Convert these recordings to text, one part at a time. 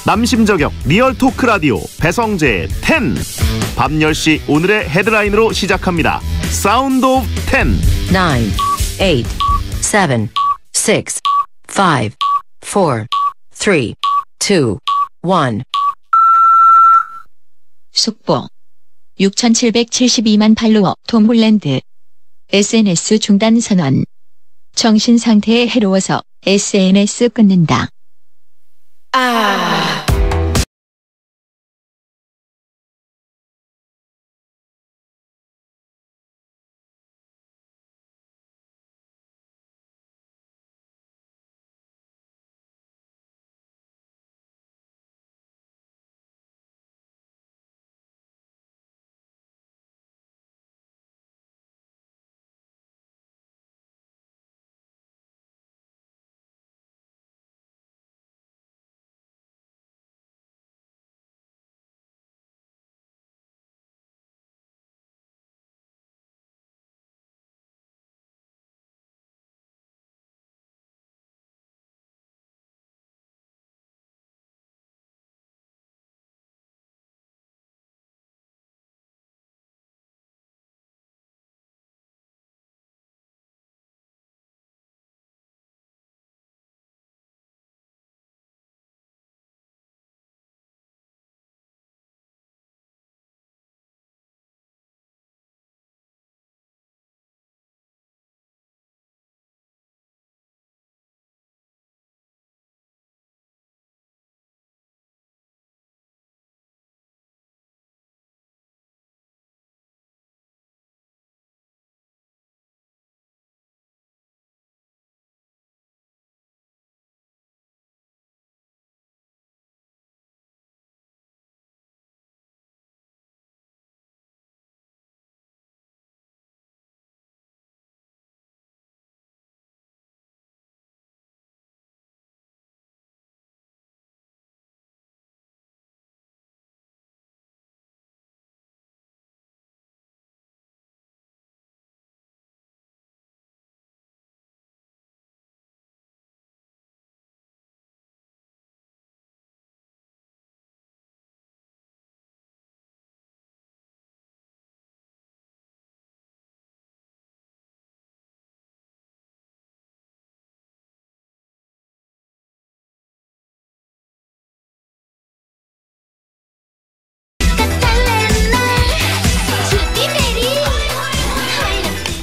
남심저격 리얼 토크 라디오 배성재의 10. 밤 10시 오늘의 헤드라인으로 시작합니다. 사운드 오브 10. 9, 8, 7, 6, 5, 4, 3, 2, 1. 속보. 6,772만 팔로워 톰 홀랜드. SNS 중단 선언. 정신 상태에 해로워서 SNS 끊는다.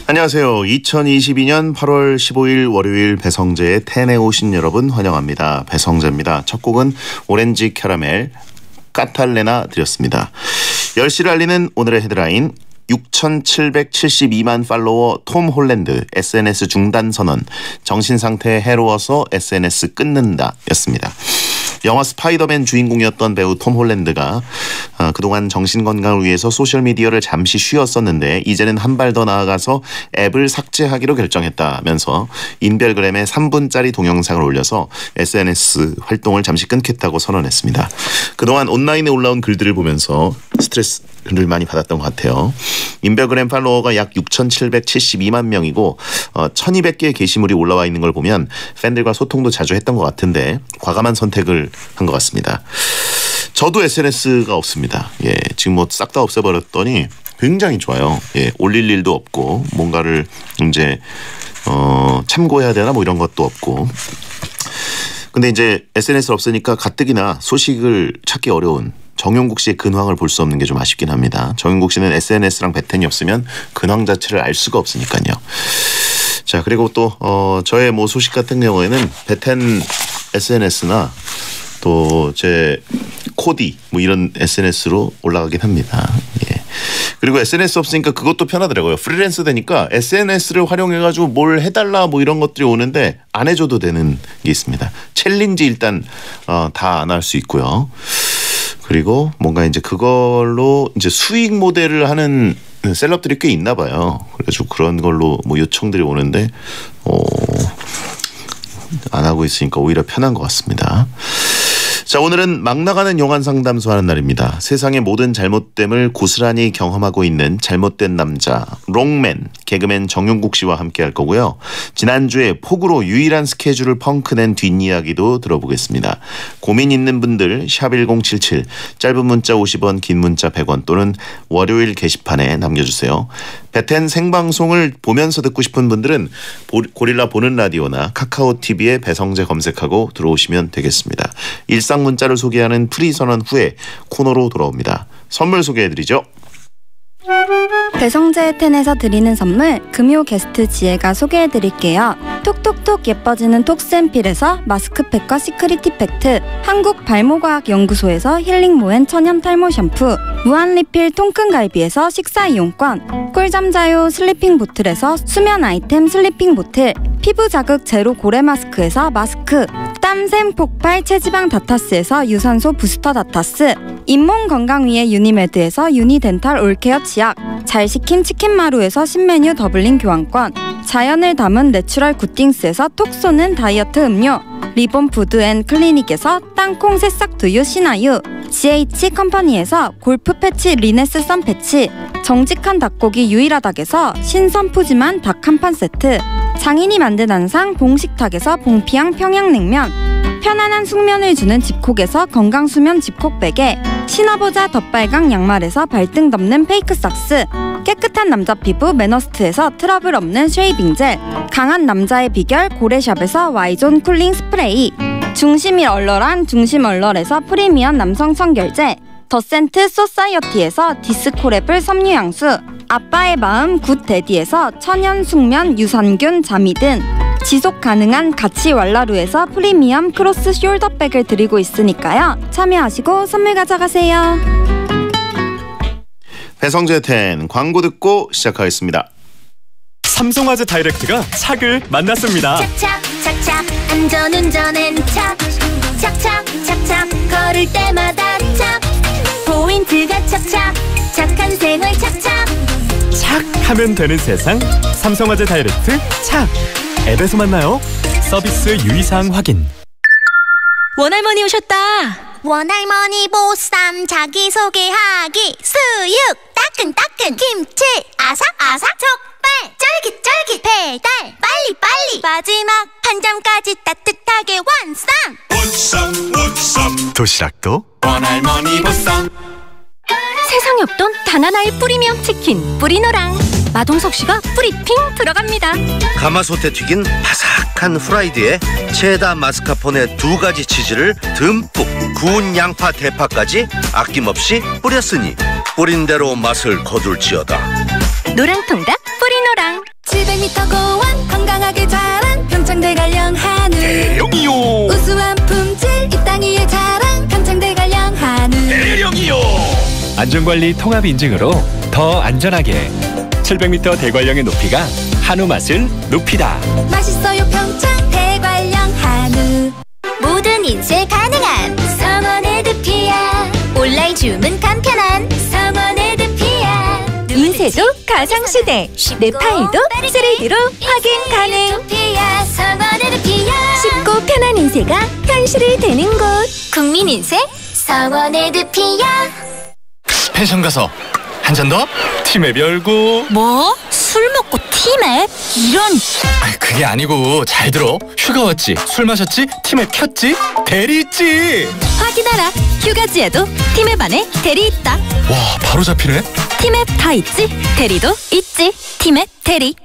안녕하세요. 2022년 8월 15일 월요일 배성재의 10에 오신 여러분 환영합니다. 배성재입니다. 첫 곡은 오렌지 캐러멜 까탈레나 드렸습니다. 10시를 알리는 오늘의 헤드라인. 6,772만 팔로워 톰 홀랜드 SNS 중단 선언. 정신상태에 해로워서 SNS 끊는다 였습니다. 영화 스파이더맨 주인공이었던 배우 톰 홀랜드가 그동안 정신건강을 위해서 소셜미디어를 잠시 쉬었었는데 이제는 한 발 더 나아가서 앱을 삭제하기로 결정했다면서 인별그램에 3분짜리 동영상을 올려서 SNS 활동을 잠시 끊겠다고 선언했습니다. 그동안 온라인에 올라온 글들을 보면서 스트레스를 많이 받았던 것 같아요. 인별그램 팔로워가 약 6,772만 명이고 1,200개의 게시물이 올라와 있는 걸 보면 팬들과 소통도 자주 했던 것 같은데 과감한 선택을 한 것 같습니다. 저도 SNS가 없습니다. 예, 지금 뭐 싹 다 없애버렸더니 굉장히 좋아요. 예, 올릴 일도 없고 뭔가를 이제 참고해야 되나 뭐 이런 것도 없고. 근데 이제 SNS 없으니까 가뜩이나 소식을 찾기 어려운 정용국 씨의 근황을 볼 수 없는 게 좀 아쉽긴 합니다. 정용국 씨는 SNS랑 베텐이 없으면 근황 자체를 알 수가 없으니까요. 자, 그리고 또 저의 뭐 소식 같은 경우에는 베텐 SNS나 또 제 코디 뭐 이런 SNS로 올라가긴 합니다. 예. 그리고 SNS 없으니까 그것도 편하더라고요. 프리랜서 되니까 SNS를 활용해가지고 뭘 해달라 뭐 이런 것들이 오는데 안 해줘도 되는 게 있습니다. 챌린지 일단 다 안 할 수 있고요. 그리고 뭔가 이제 그걸로 이제 수익 모델을 하는 셀럽들이 꽤 있나 봐요. 그래가지고 그런 걸로 뭐 요청들이 오는데 안 하고 있으니까 오히려 편한 것 같습니다. 자, 오늘은 막 나가는 영화 상담소 하는 날입니다. 세상의 모든 잘못됨을 고스란히 경험하고 있는 잘못된 남자 롱맨 개그맨 정용국 씨와 함께 할 거고요. 지난주에 폭우로 유일한 스케줄을 펑크낸 뒷이야기도 들어보겠습니다. 고민 있는 분들 샵 1077 짧은 문자 50원 긴 문자 100원 또는 월요일 게시판에 남겨주세요. 베텐 생방송을 보면서 듣고 싶은 분들은 고릴라 보는 라디오나 카카오 TV에 배성재 검색하고 들어오시면 되겠습니다. 일상 문자를 소개하는 프리선언 후에 코너로 돌아옵니다. 선물 소개해드리죠. 배성재 텐에서 드리는 선물 금요 게스트 지혜가 소개해드릴게요. 톡톡톡 예뻐지는 톡스앤필에서 마스크팩과 시크릿 팩트, 한국 발모과학연구소에서 힐링모엔 천연 탈모 샴푸, 무한리필 통큰갈비에서 식사 이용권, 꿀잠 자요 슬리핑 보틀에서 수면 아이템 슬리핑 보틀, 피부 자극 제로 고래 마스크에서 마스크, 땀샘 폭발 체지방 다타스에서 유산소 부스터 다타스, 잇몸 건강 위의 유니메드에서 유니덴탈 올케어 치약, 잘 식힌 치킨마루에서 신메뉴 더블링 교환권, 자연을 담은 내추럴 굿띵스에서 톡 쏘는 다이어트 음료, 리본 푸드 앤 클리닉에서 땅콩 새싹 두유 신화유, GH 컴퍼니에서 골프 패치 리네스 선 패치, 정직한 닭고기 유일하닭에서 신선 푸짐한 닭 한 판 세트, 장인이 만든 한상 봉식탁에서 봉피향 평양냉면, 편안한 숙면을 주는 집콕에서 건강수면 집콕베개, 신어보자 덧발강 양말에서 발등 덮는 페이크 삭스, 깨끗한 남자 피부 매너스트에서 트러블 없는 쉐이빙 젤, 강한 남자의 비결 고래샵에서 Y존 쿨링 스프레이, 중심이 얼얼한 중심 얼얼에서 프리미엄 남성 청결제, 더센트 소사이어티에서 디스코랩을 섬유향수, 아빠의 마음 굿데디에서 천연 숙면 유산균 자미든, 지속 가능한 가치 왈라루에서 프리미엄 크로스 숄더백을 드리고 있으니까요. 참여하시고 선물 가져가세요. 배성재 텐 광고 듣고 시작하겠습니다. 삼성화재 다이렉트가 착을 만났습니다. 착착 착착 안전운전엔 착 착착 착착 걸을 때마다 착 포인트가 착착 착한 생활 착착 착 하면 되는 세상 삼성화재 다이렉트 착. 앱에서 만나요. 서비스 유의사항 확인. 원할머니 오셨다. 원할머니 보쌈 자기소개하기 수육 따끈따끈 김치 아삭아삭 족발 쫄깃쫄깃 배달 빨리빨리 마지막 한 점까지 따뜻하게 완성. 도시락도 원할머니 보쌈. 세상에 없던 단 하나의 프리미엄 치킨 뿌리노랑. 마동석 씨가 뿌리핑 들어갑니다. 가마솥에 튀긴 바삭한 후라이드에 체다 마스카포네 2가지 치즈를 듬뿍 구운 양파 대파까지 아낌없이 뿌렸으니 뿌린 대로 맛을 거둘지어다. 노랑통닭 뿌리노랑. 700m 고원 건강하게 자란 평창대관령 한우 대령이요. 우수한 품질 이 땅 위에 자란 평창대관령 한우 대령이요. 안전관리 통합 인증으로 더 안전하게 700m 대관령의 높이가 한우 맛을 높이다. 맛있어요 평창 대관령 한우. 모든 인쇄 가능한 성원에드피아. 온라인 주문 간편한 성원에드피아. 인쇄도 가상시대. 내 파일도 3D로 확인 가능. 쉽고 편한 인쇄가 현실이 되는 곳. 국민인쇄 성원에드피아. 펜션 가서 한 잔 더? 팀앱 열고. 뭐? 술 먹고 팀앱? 이런. 그게 아니고 잘 들어. 휴가 왔지? 술 마셨지? 팀앱 켰지? 대리 있지? 확인하라. 휴가지에도 팀앱 안에 대리 있다. 와, 바로 잡히네. 팀앱 다 있지? 대리도 있지. 팀앱 대리.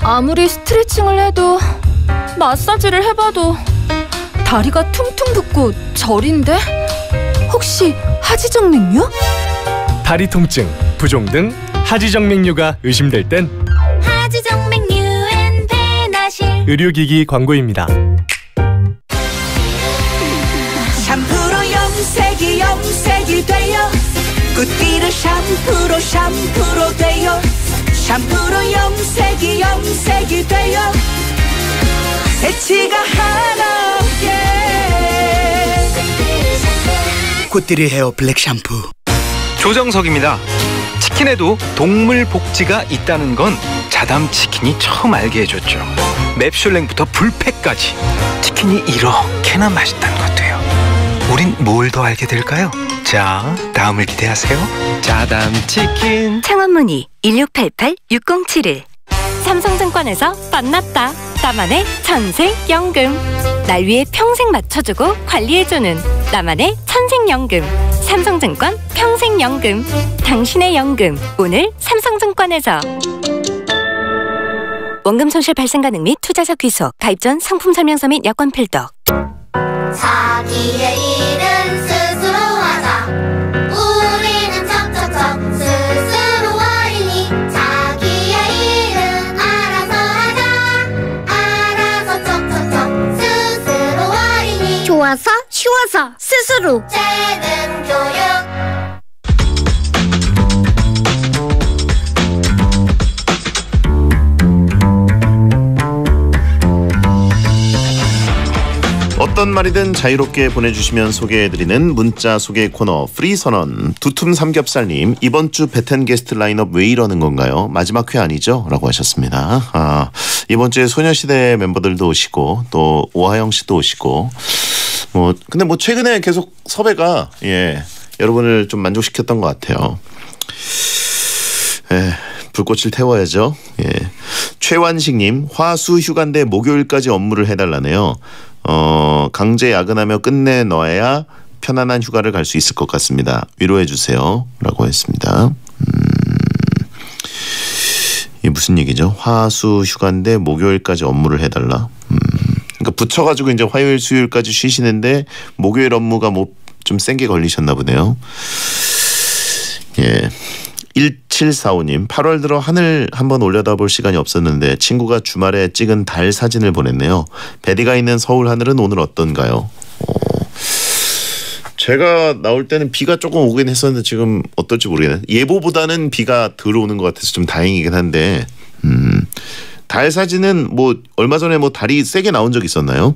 아무리 스트레칭을 해도 마사지를 해봐도 다리가 퉁퉁 붓고 저린데? 혹시 하지정맥류? 다리 통증, 부종 등 하지정맥류가 의심될 땐 하지정맥류엔 베나실. 의료기기 광고입니다. 샴푸로 염색이 돼요. 굿디르 샴푸로 돼요. 샴푸로 염색이 돼요. 새치가 하나 없게. 굿디르 헤어 블랙 샴푸. 조정석입니다. 치킨에도 동물 복지가 있다는 건 자담 치킨이 처음 알게 해줬죠. 맵슐랭부터 불패까지 치킨이 이렇게나 맛있다는 것도요. 우린 뭘 더 알게 될까요? 자, 다음을 기대하세요. 자담 치킨. 창원문의 1688-6071. 삼성증권에서 만났다. 나만의 천생연금. 날 위해 평생 맞춰주고 관리해주는 나만의 천생연금. 삼성증권 평생연금. 당신의 연금 오늘 삼성증권에서. 원금 손실 발생 가능 및 투자자 귀속. 가입 전 상품 설명서 및 여권 필독. 자기의 일은 스스로 하자. 우리는 척척척 스스로 하리니 자기의 일은 알아서 하자. 알아서 척척척 스스로 하리니 좋아서 쉬워서 스스로 재능 교육. 어떤 말이든 자유롭게 보내주시면 소개해드리는 문자 소개 코너 프리선언. 두툼 삼겹살님, 이번 주 베텐 게스트 라인업 왜 이러는 건가요? 마지막 회 아니죠? 라고 하셨습니다. 이번 주에 소녀시대 멤버들도 오시고 또 오하영 씨도 오시고 근데 최근에 계속 섭외가 여러분을 좀 만족시켰던 것 같아요. 불꽃을 태워야죠. 최완식님, 화수 휴가인데 목요일까지 업무를 해달라네요. 강제 야근하며 끝내놔야 편안한 휴가를 갈 수 있을 것 같습니다. 위로해 주세요. 라고 했습니다. 이게 무슨 얘기죠? 화수 휴가인데 목요일까지 업무를 해달라. 그러니까 붙여가지고 이제 화요일 수요일까지 쉬시는데 목요일 업무가 좀 센 게 걸리셨나 보네요. 1745님, 8월 들어 하늘 한번 올려다볼 시간이 없었는데 친구가 주말에 찍은 달 사진을 보냈네요. 베디가 있는 서울 하늘은 오늘 어떤가요? 제가 나올 때는 비가 조금 오긴 했었는데 지금 어떨지 모르겠네요. 예보보다는 비가 들어오는 것 같아서 좀 다행이긴 한데 달 사진은 얼마 전에 달이 세게 나온 적 있었나요?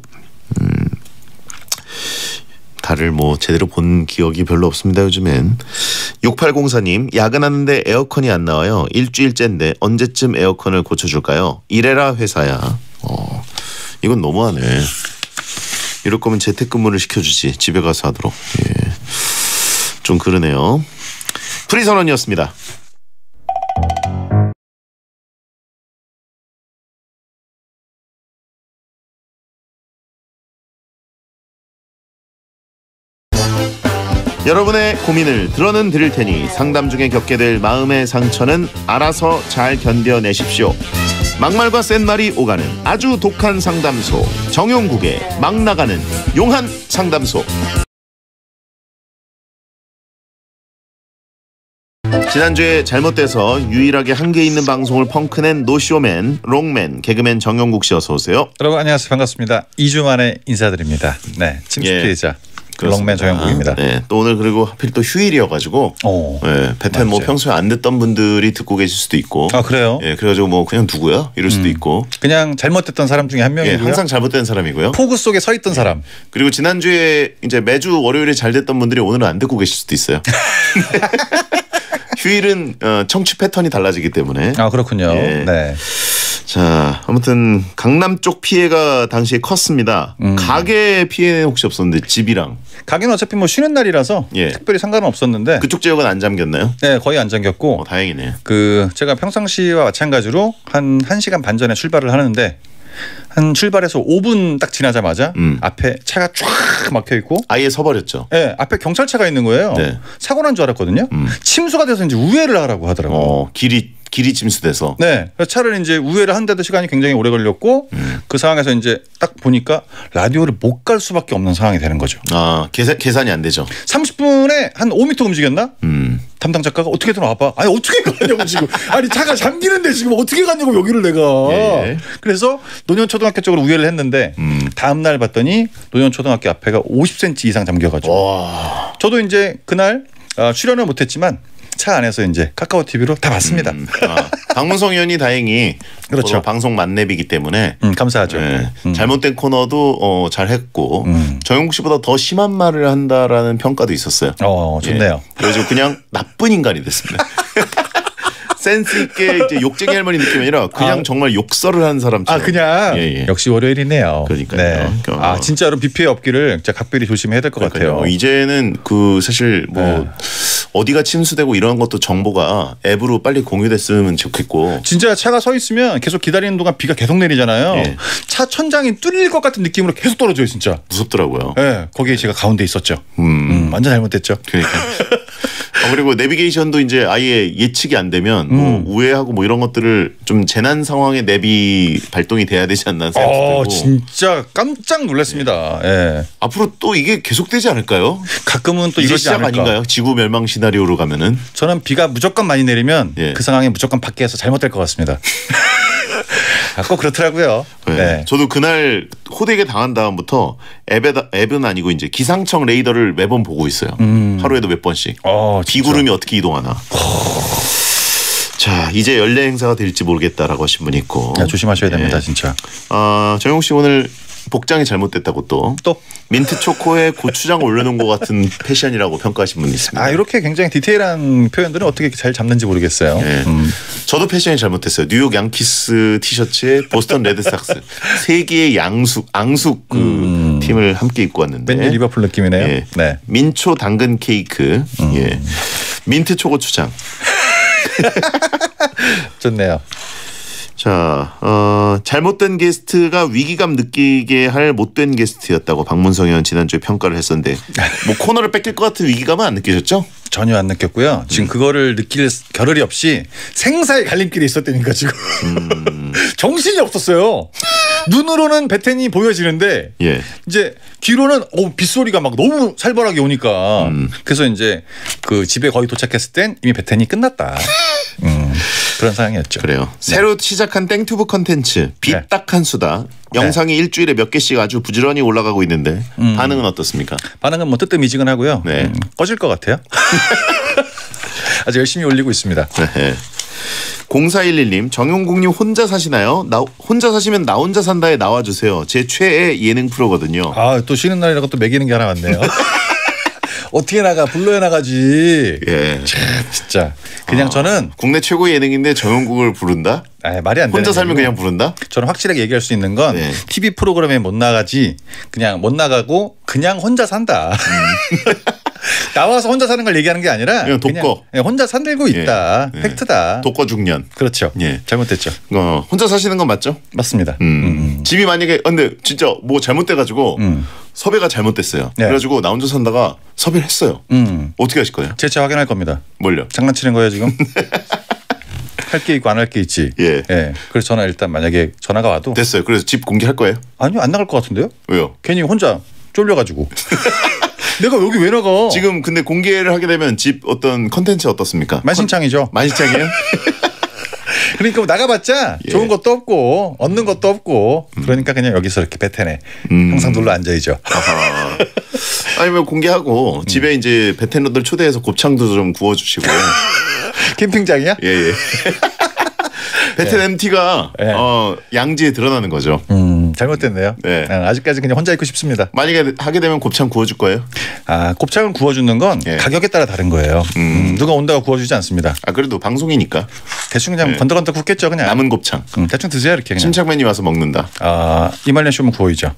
달을 제대로 본 기억이 별로 없습니다. 요즘엔. 6804님, 야근하는데 에어컨이 안 나와요. 일주일째인데 언제쯤 에어컨을 고쳐줄까요? 이래라 회사야. 이건 너무하네. 이럴 거면 재택근무를 시켜주지. 집에 가서 하도록. 좀 그러네요. 프리선언이었습니다. 여러분의 고민을 들어는 드릴 테니 상담 중에 겪게 될 마음의 상처는 알아서 잘 견뎌내십시오. 막말과 센 말이 오가는 아주 독한 상담소, 정용국의 막 나가는 용한 상담소. 지난주에 잘못돼서 유일하게 한계 있는 방송을 펑크낸 노쇼맨, 롱맨, 개그맨 정용국 씨 어서 오세요. 여러분 안녕하세요. 반갑습니다. 2주 만에 인사드립니다. 네, 침수 피해자 롱맨 정용국입니다. 네, 또 오늘 그리고 하필 또 휴일이어가지고 베텐 평소에 안 듣던 분들이 듣고 계실 수도 있고. 아 그래요? 그래가지고 그냥 누구야? 이럴 수도 있고. 그냥 잘못됐던 사람 중에 한 명이고요. 항상 잘못된 사람이고요. 폭우 속에 서 있던 사람. 그리고 지난주에 이제 매주 월요일에 잘 됐던 분들이 오늘은 안 듣고 계실 수도 있어요. 휴일은 청취 패턴이 달라지기 때문에. 아 그렇군요. 네. 자, 아무튼 강남 쪽 피해가 당시에 컸습니다. 가게 피해는 혹시 없었는데 집이랑. 가게는 어차피 쉬는 날이라서 특별히 상관은 없었는데. 그쪽 지역은 안 잠겼나요? 네, 거의 안 잠겼고. 다행이네요. 제가 평상시와 마찬가지로 한 1시간 반 전에 출발을 하는데 한 출발해서 5분 딱 지나자마자 앞에 차가 쫙 막혀 있고 아예 서버렸죠. 네, 앞에 경찰차가 있는 거예요. 네. 사고 난 줄 알았거든요. 침수가 돼서 이제 우회를 하라고 하더라고요. 길이 침수돼서. 네, 차를 이제 우회를 하는데도 시간이 굉장히 오래 걸렸고 그 상황에서 이제 딱 보니까 라디오를 못 갈 수밖에 없는 상황이 되는 거죠. 아, 계산이 안 되죠. 30분에 한 5m 움직였나? 담당 작가가 어떻게든 와봐. 아니 어떻게 가냐고 지금. 아니 차가 잠기는데 지금 어떻게 가냐고 여기를 내가. 그래서 노년초등학교 쪽으로 우회를 했는데 다음 날 봤더니 노년초등학교 앞에가 50cm 이상 잠겨가지고. 저도 이제 그날 출연을 못했지만 차 안에서 이제 카카오 TV로 다 봤습니다. 박문성 의원이 다행히 그렇죠. 방송 만렙이기 때문에 감사하죠. 잘못된 코너도 잘했고 정용국 씨보다 더 심한 말을 한다라는 평가도 있었어요. 좋네요. 그래서 그냥 나쁜 인간이 됐습니다. 센스 있게 이제 욕쟁이 할머니 느낌이 아니라 그냥 정말 욕설을 하는 사람처럼. 그냥 역시 월요일이네요. 그러니까요. 네. 진짜로 비 피해 없기를 진짜 각별히 조심해야 될 것 같아요. 이제는 그 사실 뭐 어디가 침수되고 이런 것도 정보가 앱으로 빨리 공유됐으면 좋겠고. 진짜 차가 서 있으면 계속 기다리는 동안 비가 계속 내리잖아요. 차 천장이 뚫릴 것 같은 느낌으로 계속 떨어져요, 진짜. 무섭더라고요. 네, 거기에 제가 가운데 있었죠. 완전 잘못됐죠. 그러니까. 그리고 내비게이션도 이제 아예 예측이 안 되면 뭐 우회하고 뭐 이런 것들을 좀 재난 상황에 내비 발동이 돼야 되지 않나 생각되고. 진짜 깜짝 놀랐습니다. 예. 앞으로 또 이게 계속되지 않을까요? 가끔은 또 이제 이러지 시작 않을까. 아닌가요? 지구 멸망 시나리오로 가면은. 저는 비가 무조건 많이 내리면 그 상황에 무조건 밖에서 잘못될 것 같습니다. 꼭 그렇더라고요. 네. 저도 그날 호되게 당한 다음부터 앱은 아니고 이제 기상청 레이더를 매번 보고 있어요. 하루에도 몇 번씩. 비구름이 어떻게 이동하나. 자, 이제 연례 행사가 될지 모르겠다라고 하신 분이 있고. 조심하셔야 됩니다, 진짜. 정용 씨 오늘 복장이 잘못됐다고 또 민트 초코에 고추장 올려놓은 것 같은 패션이라고 평가하신 분이 있습니다. 이렇게 굉장히 디테일한 표현들은 어떻게 잘 잡는지 모르겠어요. 저도 패션이 잘못됐어요. 뉴욕 양키스 티셔츠에 보스턴 레드삭스 3개의 앙숙 그 팀을 함께 입고 왔는데 맨유 리버풀 느낌이네요. 네. 민초 당근 케이크, 민트 초고추장. 좋네요. 자, 잘못된 게스트가 위기감 느끼게 할 못된 게스트였다고 박문성 의원 지난주에 평가를 했었는데 뭐 코너를 뺏길 것 같은 위기감은 안 느끼셨죠? 전혀 안 느꼈고요. 지금 그거를 느낄 겨를이 없이 생사의 갈림길이 있었다니까 지금. 정신이 없었어요. 눈으로는 베텐이 보여지는데 이제 귀로는 빗소리가 막 너무 살벌하게 오니까 그래서 이제 그 집에 거의 도착했을 땐 이미 베텐이 끝났다. 그런 상황이었죠. 그래요. 새로 시작한 땡튜브 컨텐츠 빗딱한 수다. 영상이 일주일에 몇 개씩 아주 부지런히 올라가고 있는데 반응은 어떻습니까? 반응은 뭐 뜨뜻미지근하고요. 꺼질 것 같아요. 아주 열심히 올리고 있습니다. 0411님 정용국님 혼자 사시나요? 혼자 사시면 나 혼자 산다에 나와주세요. 제 최애 예능 프로거든요. 또 쉬는 날이라고 또 매기는 게 하나 왔네요. 어떻게 나가 불러야 나가지. 진짜 그냥 저는 국내 최고의 예능인데 정용국을 부른다? 말이 안 돼. 혼자 살면 그냥 부른다? 저는 확실하게 얘기할 수 있는 건 TV 프로그램에 못 나가지 그냥 못 나가고 그냥 혼자 산다. 나와서 혼자 사는 걸 얘기하는 게 아니라 그냥 독거. 그냥 혼자 산들고 있다. 팩트다. 독거 중년. 그렇죠. 잘못됐죠. 혼자 사시는 건 맞죠? 맞습니다. 집이 만약에 근데 진짜 뭐 잘못돼가지고 섭외가 잘못됐어요. 그래가지고 나 혼자 산다가 섭외를 했어요. 어떻게 하실 거예요? 제 차 확인할 겁니다. 뭘요? 장난치는 거예요 지금? 할 게 있고 안 할 게 있지. 그래서 저는 일단 만약에 전화가 와도 됐어요. 그래서 집 공개할 거예요? 아니요, 안 나갈 것 같은데요? 왜요? 괜히 혼자 쫄려가지고. 내가 여기 왜 나가? 지금 근데 공개를 하게 되면 집 어떤 컨텐츠 어떻습니까? 만신창이죠. 만신창이에요? 그러니까 뭐 나가봤자 좋은 것도 없고 얻는 것도 없고 그러니까 그냥 여기서 이렇게 베텐에 항상 눌러 앉아있죠. 아니면 공개하고 집에 이제 베텐러들 초대해서 곱창도 좀 구워주시고. 캠핑장이야? 예. 베텐 MT가 양지에 드러나는 거죠. 잘못됐네요. 아직까지 그냥 혼자 있고 싶습니다. 만약에 하게 되면 곱창 구워줄 거예요? 곱창을 구워주는 건 가격에 따라 다른 거예요. 누가 온다고 구워주지 않습니다. 그래도 방송이니까 대충 그냥 건더건더 굽겠죠. 그냥 남은 곱창 대충 드세요 이렇게. 그냥. 침착맨이 와서 먹는다. 이말년 쇼면 구워이죠.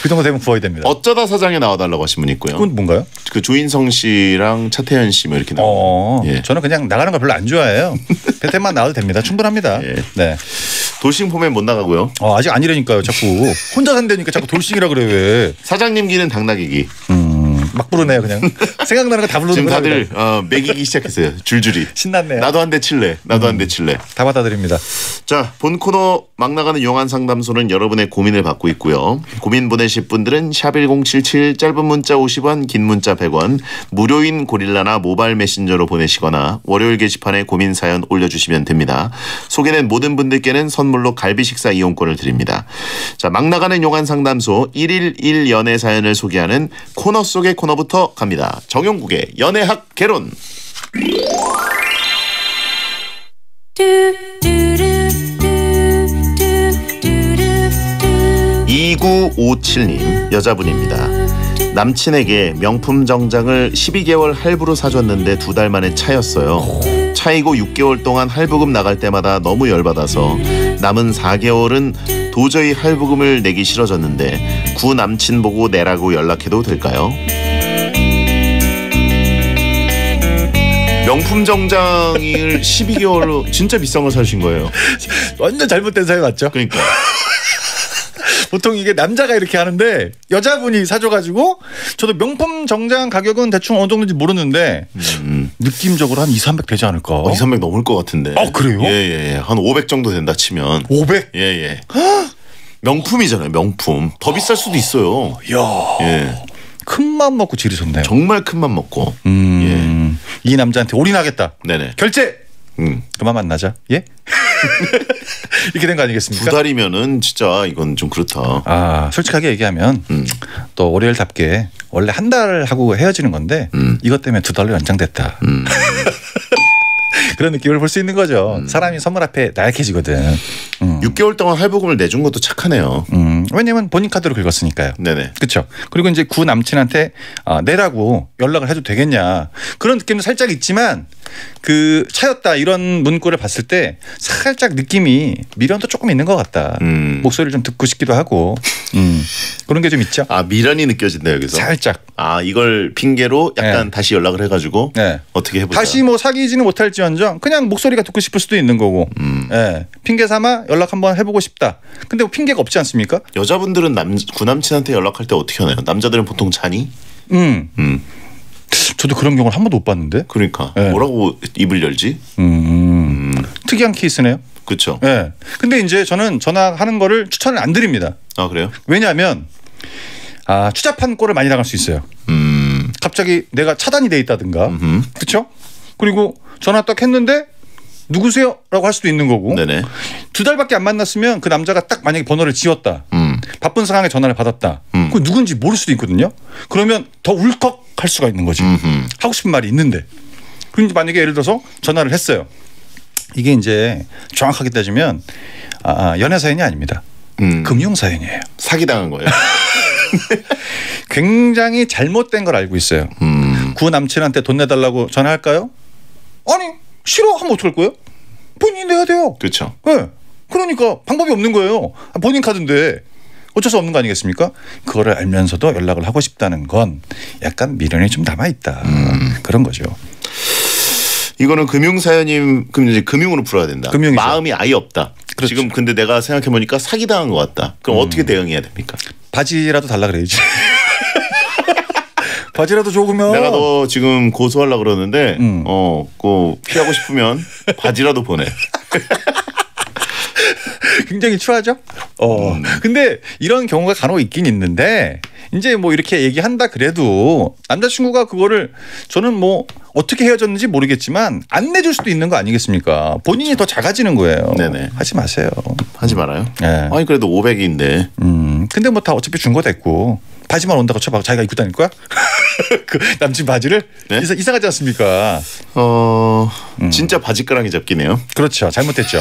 그 정도 되면 구워야 됩니다. 어쩌다 사장에 나와달라고 하신 분이 있고요. 그건 뭔가요? 그 조인성 씨랑 차태현 씨 뭐 이렇게 나와요. 저는 그냥 나가는 거 별로 안 좋아해요. 베텐만 나와도 됩니다. 충분합니다. 네. 돌싱 포맨 못 나가고요. 아직 아니라니까요. 자꾸 혼자 산다니까 자꾸 돌싱이라 그래 왜. 사장님 기는 당나귀기. 막 부르네요 그냥. 생각나는 거 다 부르는 지금 다들 매기기 시작했어요. 줄줄이. 신났네요. 나도 한 대 칠래. 나도 한 대 칠래. 다 받아드립니다. 자, 본 코너 막 나가는 용한 상담소는 여러분의 고민을 받고 있고요. 고민 보내실 분들은 샵1077 짧은 문자 50원 긴 문자 100원 무료인 고릴라나 모바일 메신저로 보내시거나 월요일 게시판에 고민 사연 올려주시면 됩니다. 소개된 모든 분들께는 선물로 갈비 식사 이용권을 드립니다. 자, 막 나가는 용한 상담소 111 연애 사연을 소개하는 코너 속의 코너부터 갑니다. 정용국의 연애학 개론. 2957님 여자분입니다. 남친에게 명품 정장을 12개월 할부로 사줬는데 2달 만에 차였어요. 차이고 6개월 동안 할부금 나갈 때마다 너무 열받아서 남은 4개월은 도저히 할부금을 내기 싫어졌는데 구 남친 보고 내라고 연락해도 될까요? 명품 정장을 12개월로 진짜 비싼 걸 사신 거예요. 완전 잘못된 사연 맞죠? 그러니까. 보통 이게 남자가 이렇게 하는데 여자분이 사줘가지고 저도 명품 정장 가격은 대충 어느 정도인지 모르는데 느낌적으로 한 200, 300 되지 않을까? 200, 300 넘을 것 같은데. 그래요? 예. 한 500 정도 된다 치면. 500? 예. 명품이잖아요. 명품. 더 비쌀 수도 있어요. 이야. 예. 큰 맘 먹고 지르셨네요. 정말 큰 맘 먹고. 예. 이 남자한테 올인하겠다. 네네. 결제. 그만 만나자. 예? 이렇게 된 거 아니겠습니까? 2달이면은 진짜 이건 좀 그렇다. 솔직하게 얘기하면 또 월요일답게 원래 한 달 하고 헤어지는 건데 이것 때문에 2달로 연장됐다. 그런 느낌을 볼 수 있는 거죠. 사람이 선물 앞에 나약해지거든. 6개월 동안 할부금을 내준 것도 착하네요. 왜냐면 본인 카드로 긁었으니까요. 네네. 그렇죠. 그리고 이제 구 남친한테 내라고 연락을 해도 되겠냐 그런 느낌도 살짝 있지만 그 차였다 이런 문구를 봤을 때 살짝 느낌이 미련도 조금 있는 것 같다. 목소리를 좀 듣고 싶기도 하고 그런 게 좀 있죠. 미련이 느껴진다 여기서. 살짝. 이걸 핑계로 약간 다시 연락을 해가지고 어떻게 해보자. 다시 뭐 사귀지는 못할지언정 그냥 목소리가 듣고 싶을 수도 있는 거고. 핑계 삼아 연락 한번 해보고 싶다. 근데 뭐 핑계가 없지 않습니까? 여자분들은 구남친한테 연락할 때 어떻게 하나요? 남자들은 보통 자니? 저도 그런 경우를 한 번도 못 봤는데. 그러니까 뭐라고 입을 열지? 특이한 케이스네요. 그렇죠. 네. 근데 이제 저는 전화하는 거를 추천을 안 드립니다. 그래요? 왜냐하면 추잡한 꼴을 많이 당할 수 있어요. 갑자기 내가 차단이 돼 있다든가. 그렇죠? 그리고 전화 딱 했는데 누구세요? 라고 할 수도 있는 거고. 네네. 2달밖에 안 만났으면 그 남자가 딱 만약에 번호를 지웠다. 바쁜 상황에 전화를 받았다. 그 누군지 모를 수도 있거든요. 그러면 더 울컥할 수가 있는 거지. 하고 싶은 말이 있는데. 그런데 만약에 예를 들어서 전화를 했어요. 이게 이제 정확하게 따지면 연애 사연이 아닙니다. 금융 사연이에요. 사기당한 거예요. 굉장히 잘못된 걸 알고 있어요. 구 남친한테 돈 내달라고 전화할까요? 아니 싫어 하면 어떡할 거예요? 본인이 내야 돼요. 그렇죠. 네. 그러니까 방법이 없는 거예요. 본인 카드인데 어쩔 수 없는 거 아니겠습니까? 그거를 알면서도 연락을 하고 싶다는 건 약간 미련이 좀 남아있다. 그런 거죠. 이거는 금융사연님 그럼 이제 금융으로 풀어야 된다. 금융이죠. 마음이 아예 없다. 그렇죠. 지금 근데 내가 생각해보니까 사기당한 것 같다. 그럼 어떻게 대응해야 됩니까? 바지라도 달라 그래야지. 바지라도 좋으면 내가 너 지금 고소하려고 그러는데 그 피하고 싶으면 바지라도 보내. 굉장히 추하죠. 근데 이런 경우가 간혹 있긴 있는데 이제 뭐 이렇게 얘기한다 그래도 남자친구가 그거를 저는 뭐 어떻게 헤어졌는지 모르겠지만 안 내줄 수도 있는 거 아니겠습니까? 본인이 더 작아지는 거예요. 네네. 하지 마세요. 하지 말아요. 네. 아니 그래도 500인데. 근데 뭐 다 어차피 준 거 됐고 바지만 온다고 쳐봐. 자기가 입고 다닐 거야? 그 남친 바지를? 네? 이상하지 않습니까? 진짜 바지가랑이 잡기네요. 그렇죠. 잘못됐죠.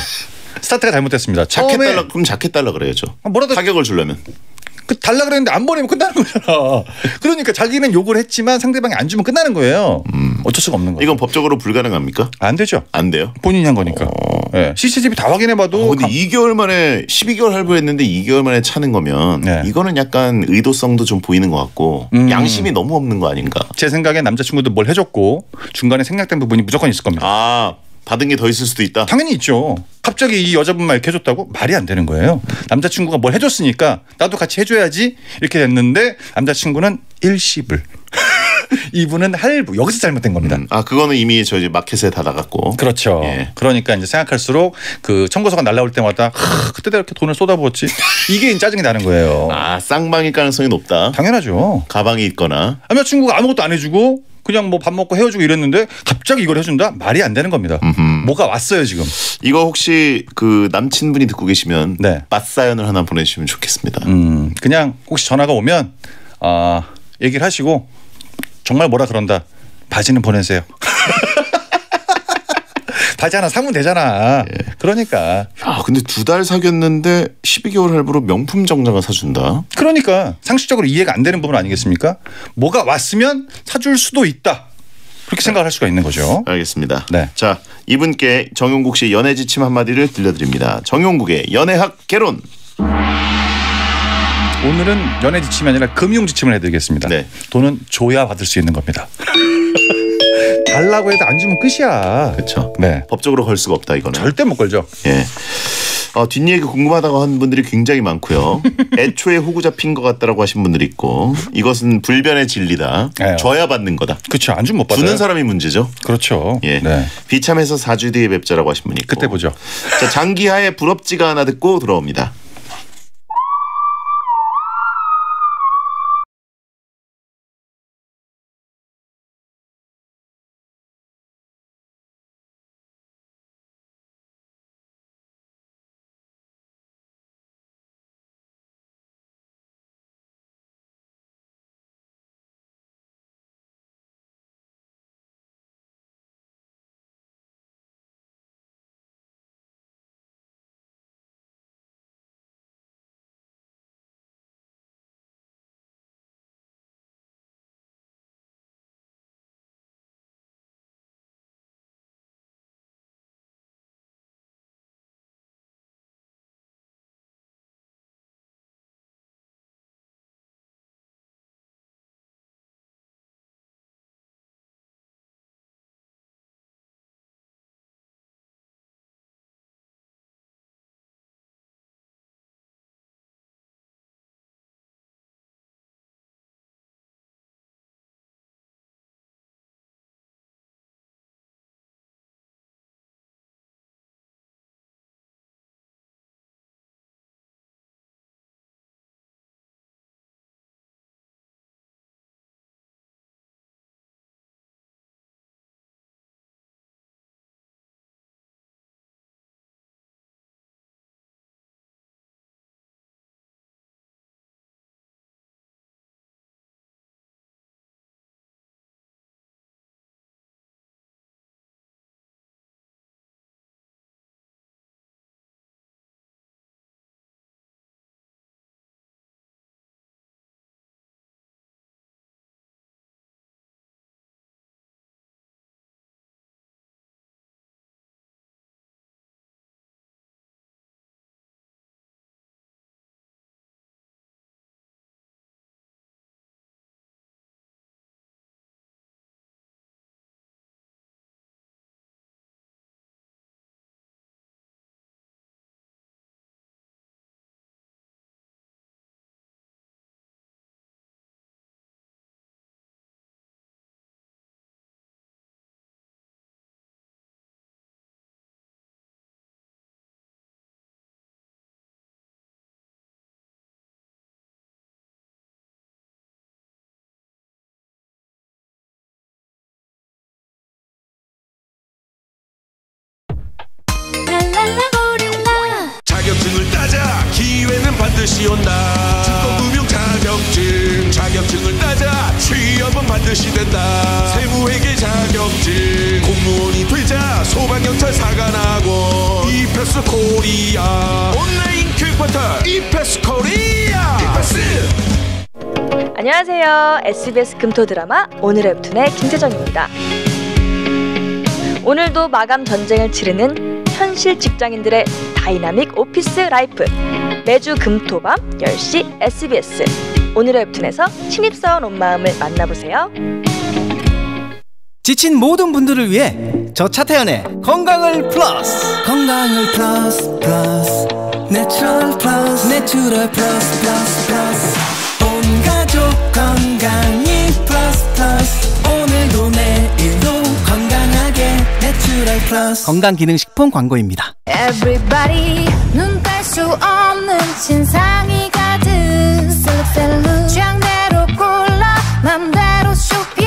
스타트가 잘못됐습니다. 자켓 달라 그럼 자켓 달라 그래야죠. 뭐라도 가격을 주려면. 달라 그랬는데 안 보내면 끝나는 거잖아. 그러니까 자기는 욕을 했지만 상대방이 안 주면 끝나는 거예요. 어쩔 수가 없는 거예요. 이건 법적으로 불가능합니까? 안 되죠. 안 돼요? 본인이 한 거니까. 네. CCTV 다 확인해봐도. 근데 2개월 만에 12개월 할부했는데 2개월 만에 차는 거면 이거는 약간 의도성도 좀 보이는 것 같고 양심이 너무 없는 거 아닌가. 제 생각엔 남자친구도 뭘 해줬고 중간에 생략된 부분이 무조건 있을 겁니다. 받은 게 더 있을 수도 있다? 당연히 있죠. 갑자기 이 여자분만 이렇게 해줬다고? 말이 안 되는 거예요. 남자친구가 뭘 해줬으니까 나도 같이 해줘야지 이렇게 됐는데 남자친구는 일시불. 이분은 할부. 여기서 잘못된 겁니다. 그거는 이미 저희 마켓에 다 나갔고. 그렇죠. 예. 그러니까 이제 생각할수록 그 청구서가 날라올 때마다 그때 내가 이렇게 돈을 쏟아부었지. 이게 짜증이 나는 거예요. 쌍방일 가능성이 높다. 당연하죠. 가방이 있거나. 남자친구가 아무것도 안 해주고 그냥 뭐 밥 먹고 헤어지고 이랬는데 갑자기 이걸 해준다? 말이 안 되는 겁니다. 뭐가 왔어요 지금. 이거 혹시 그 남친분이 듣고 계시면 맞사연을 하나 보내주시면 좋겠습니다. 그냥 혹시 전화가 오면 얘기를 하시고 정말 뭐라 그런다. 바지는 보내세요. 바지 하나 사면 되잖아. 그러니까. 근데 2달 사귀었는데 12개월 할부로 명품 정장을 사준다. 그러니까 상식적으로 이해가 안 되는 부분 아니겠습니까? 뭐가 왔으면 사줄 수도 있다. 그렇게 생각할 수가 있는 거죠. 알겠습니다. 네. 자, 이분께 정용국 씨의 연애 지침 한마디를 들려드립니다. 정용국의 연애학 개론. 오늘은 연애 지침이 아니라 금융 지침을 해드리겠습니다. 네. 돈은 줘야 받을 수 있는 겁니다. 달라고 해도 안 주면 끝이야. 그렇죠. 네. 법적으로 걸 수가 없다 이거는. 절대 못 걸죠. 예. 뒷얘기 궁금하다고 하는 분들이 굉장히 많고요. 애초에 호구 잡힌 것 같다라고 하신 분들이 있고 이것은 불변의 진리다. 줘야 받는 거다. 그렇죠. 안 주면 못 받아요. 주는 사람이 문제죠. 그렇죠. 예. 네. 비참해서 4주 뒤에 뵙자라고 하신 분이 있고. 그때 보죠. 자, 장기하에 부럽지가 않아 듣고 돌아옵니다. 자격증을 따자 기회는 반드시 온다. 증권금융 자격증 자격증을 따자 취업은 반드시 된다. 세무회계 자격증 공무원이 되자 소방경찰사관학원 이패스 코리아 온라인 교육포털 이패스 코리아 이패스. 안녕하세요. SBS 금토 드라마 오늘의 웹툰의 김세정입니다. 오늘도 마감 전쟁을 치르는 현실 직장인들의 다이나믹 오피스 라이프. 매주 금토밤 10시 SBS 오늘의 웹툰에서 신입사원 온 마음을 만나보세요. 지친 모든 분들을 위해 저 차태현의 건강을 플러스. 건강을 플러스 플러스 내추럴 플러스 내추럴 플러스 플러스 플러스 온 가족 건강이 플러스 플러스 오늘도 내일도 건강하게 내추럴 플러스. 건강기능식품 광고입니다. Everybody 눈 뗄 수 없는 신상이 가득 셀럽셀럽 취향대로 골라 맘대로 쇼핑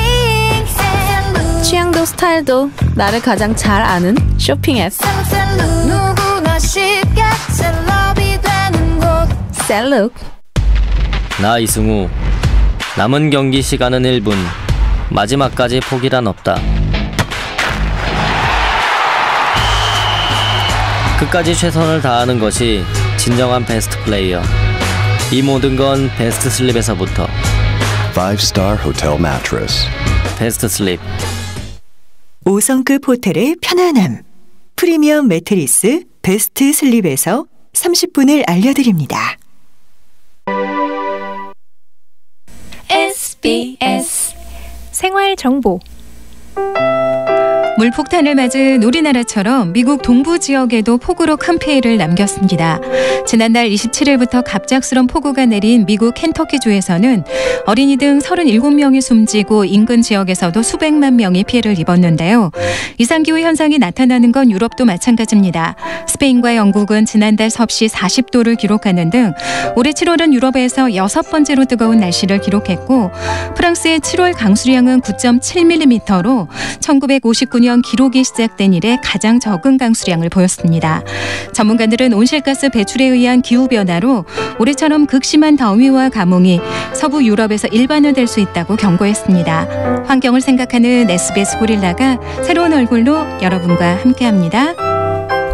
셀럽 취향도 스타일도 나를 가장 잘 아는 쇼핑 앱 셀럽셀럽 누구나 쉽게 셀럽이 되는 곳 셀럽. 나 이승우. 남은 경기 시간은 1분. 마지막까지 포기란 없다. 끝까지 최선을 다하는 것이 진정한 베스트 플레이어. 이 모든 건 베스트 슬립에서부터. 5-star hotel mattress. 베스트 슬립. 5성급 호텔의 편안함. 프리미엄 매트리스 베스트 슬립에서 30분을 알려드립니다. SBS 생활정보. 물폭탄을 맞은 우리나라처럼 미국 동부 지역에도 폭우로 큰 피해를 남겼습니다. 지난달 27일부터 갑작스런 폭우가 내린 미국 켄터키주에서는 어린이 등 37명이 숨지고 인근 지역에서도 수백만 명이 피해를 입었는데요. 이상기후 현상이 나타나는 건 유럽도 마찬가지입니다. 스페인과 영국은 지난달 섭씨 40도를 기록하는 등 올해 7월은 유럽에서 6번째로 뜨거운 날씨를 기록했고 프랑스의 7월 강수량은 9.7mm로 1959년 기록이 시작된 이래 가장 적은 강수량을 보였습니다. 전문가들은 온실가스 배출에 의한 기후변화로 올해처럼 극심한 더위와 가뭄이 서부 유럽에서 일반화될 수 있다고 경고했습니다. 환경을 생각하는 SBS 고릴라가 새로운 얼굴로 여러분과 함께합니다.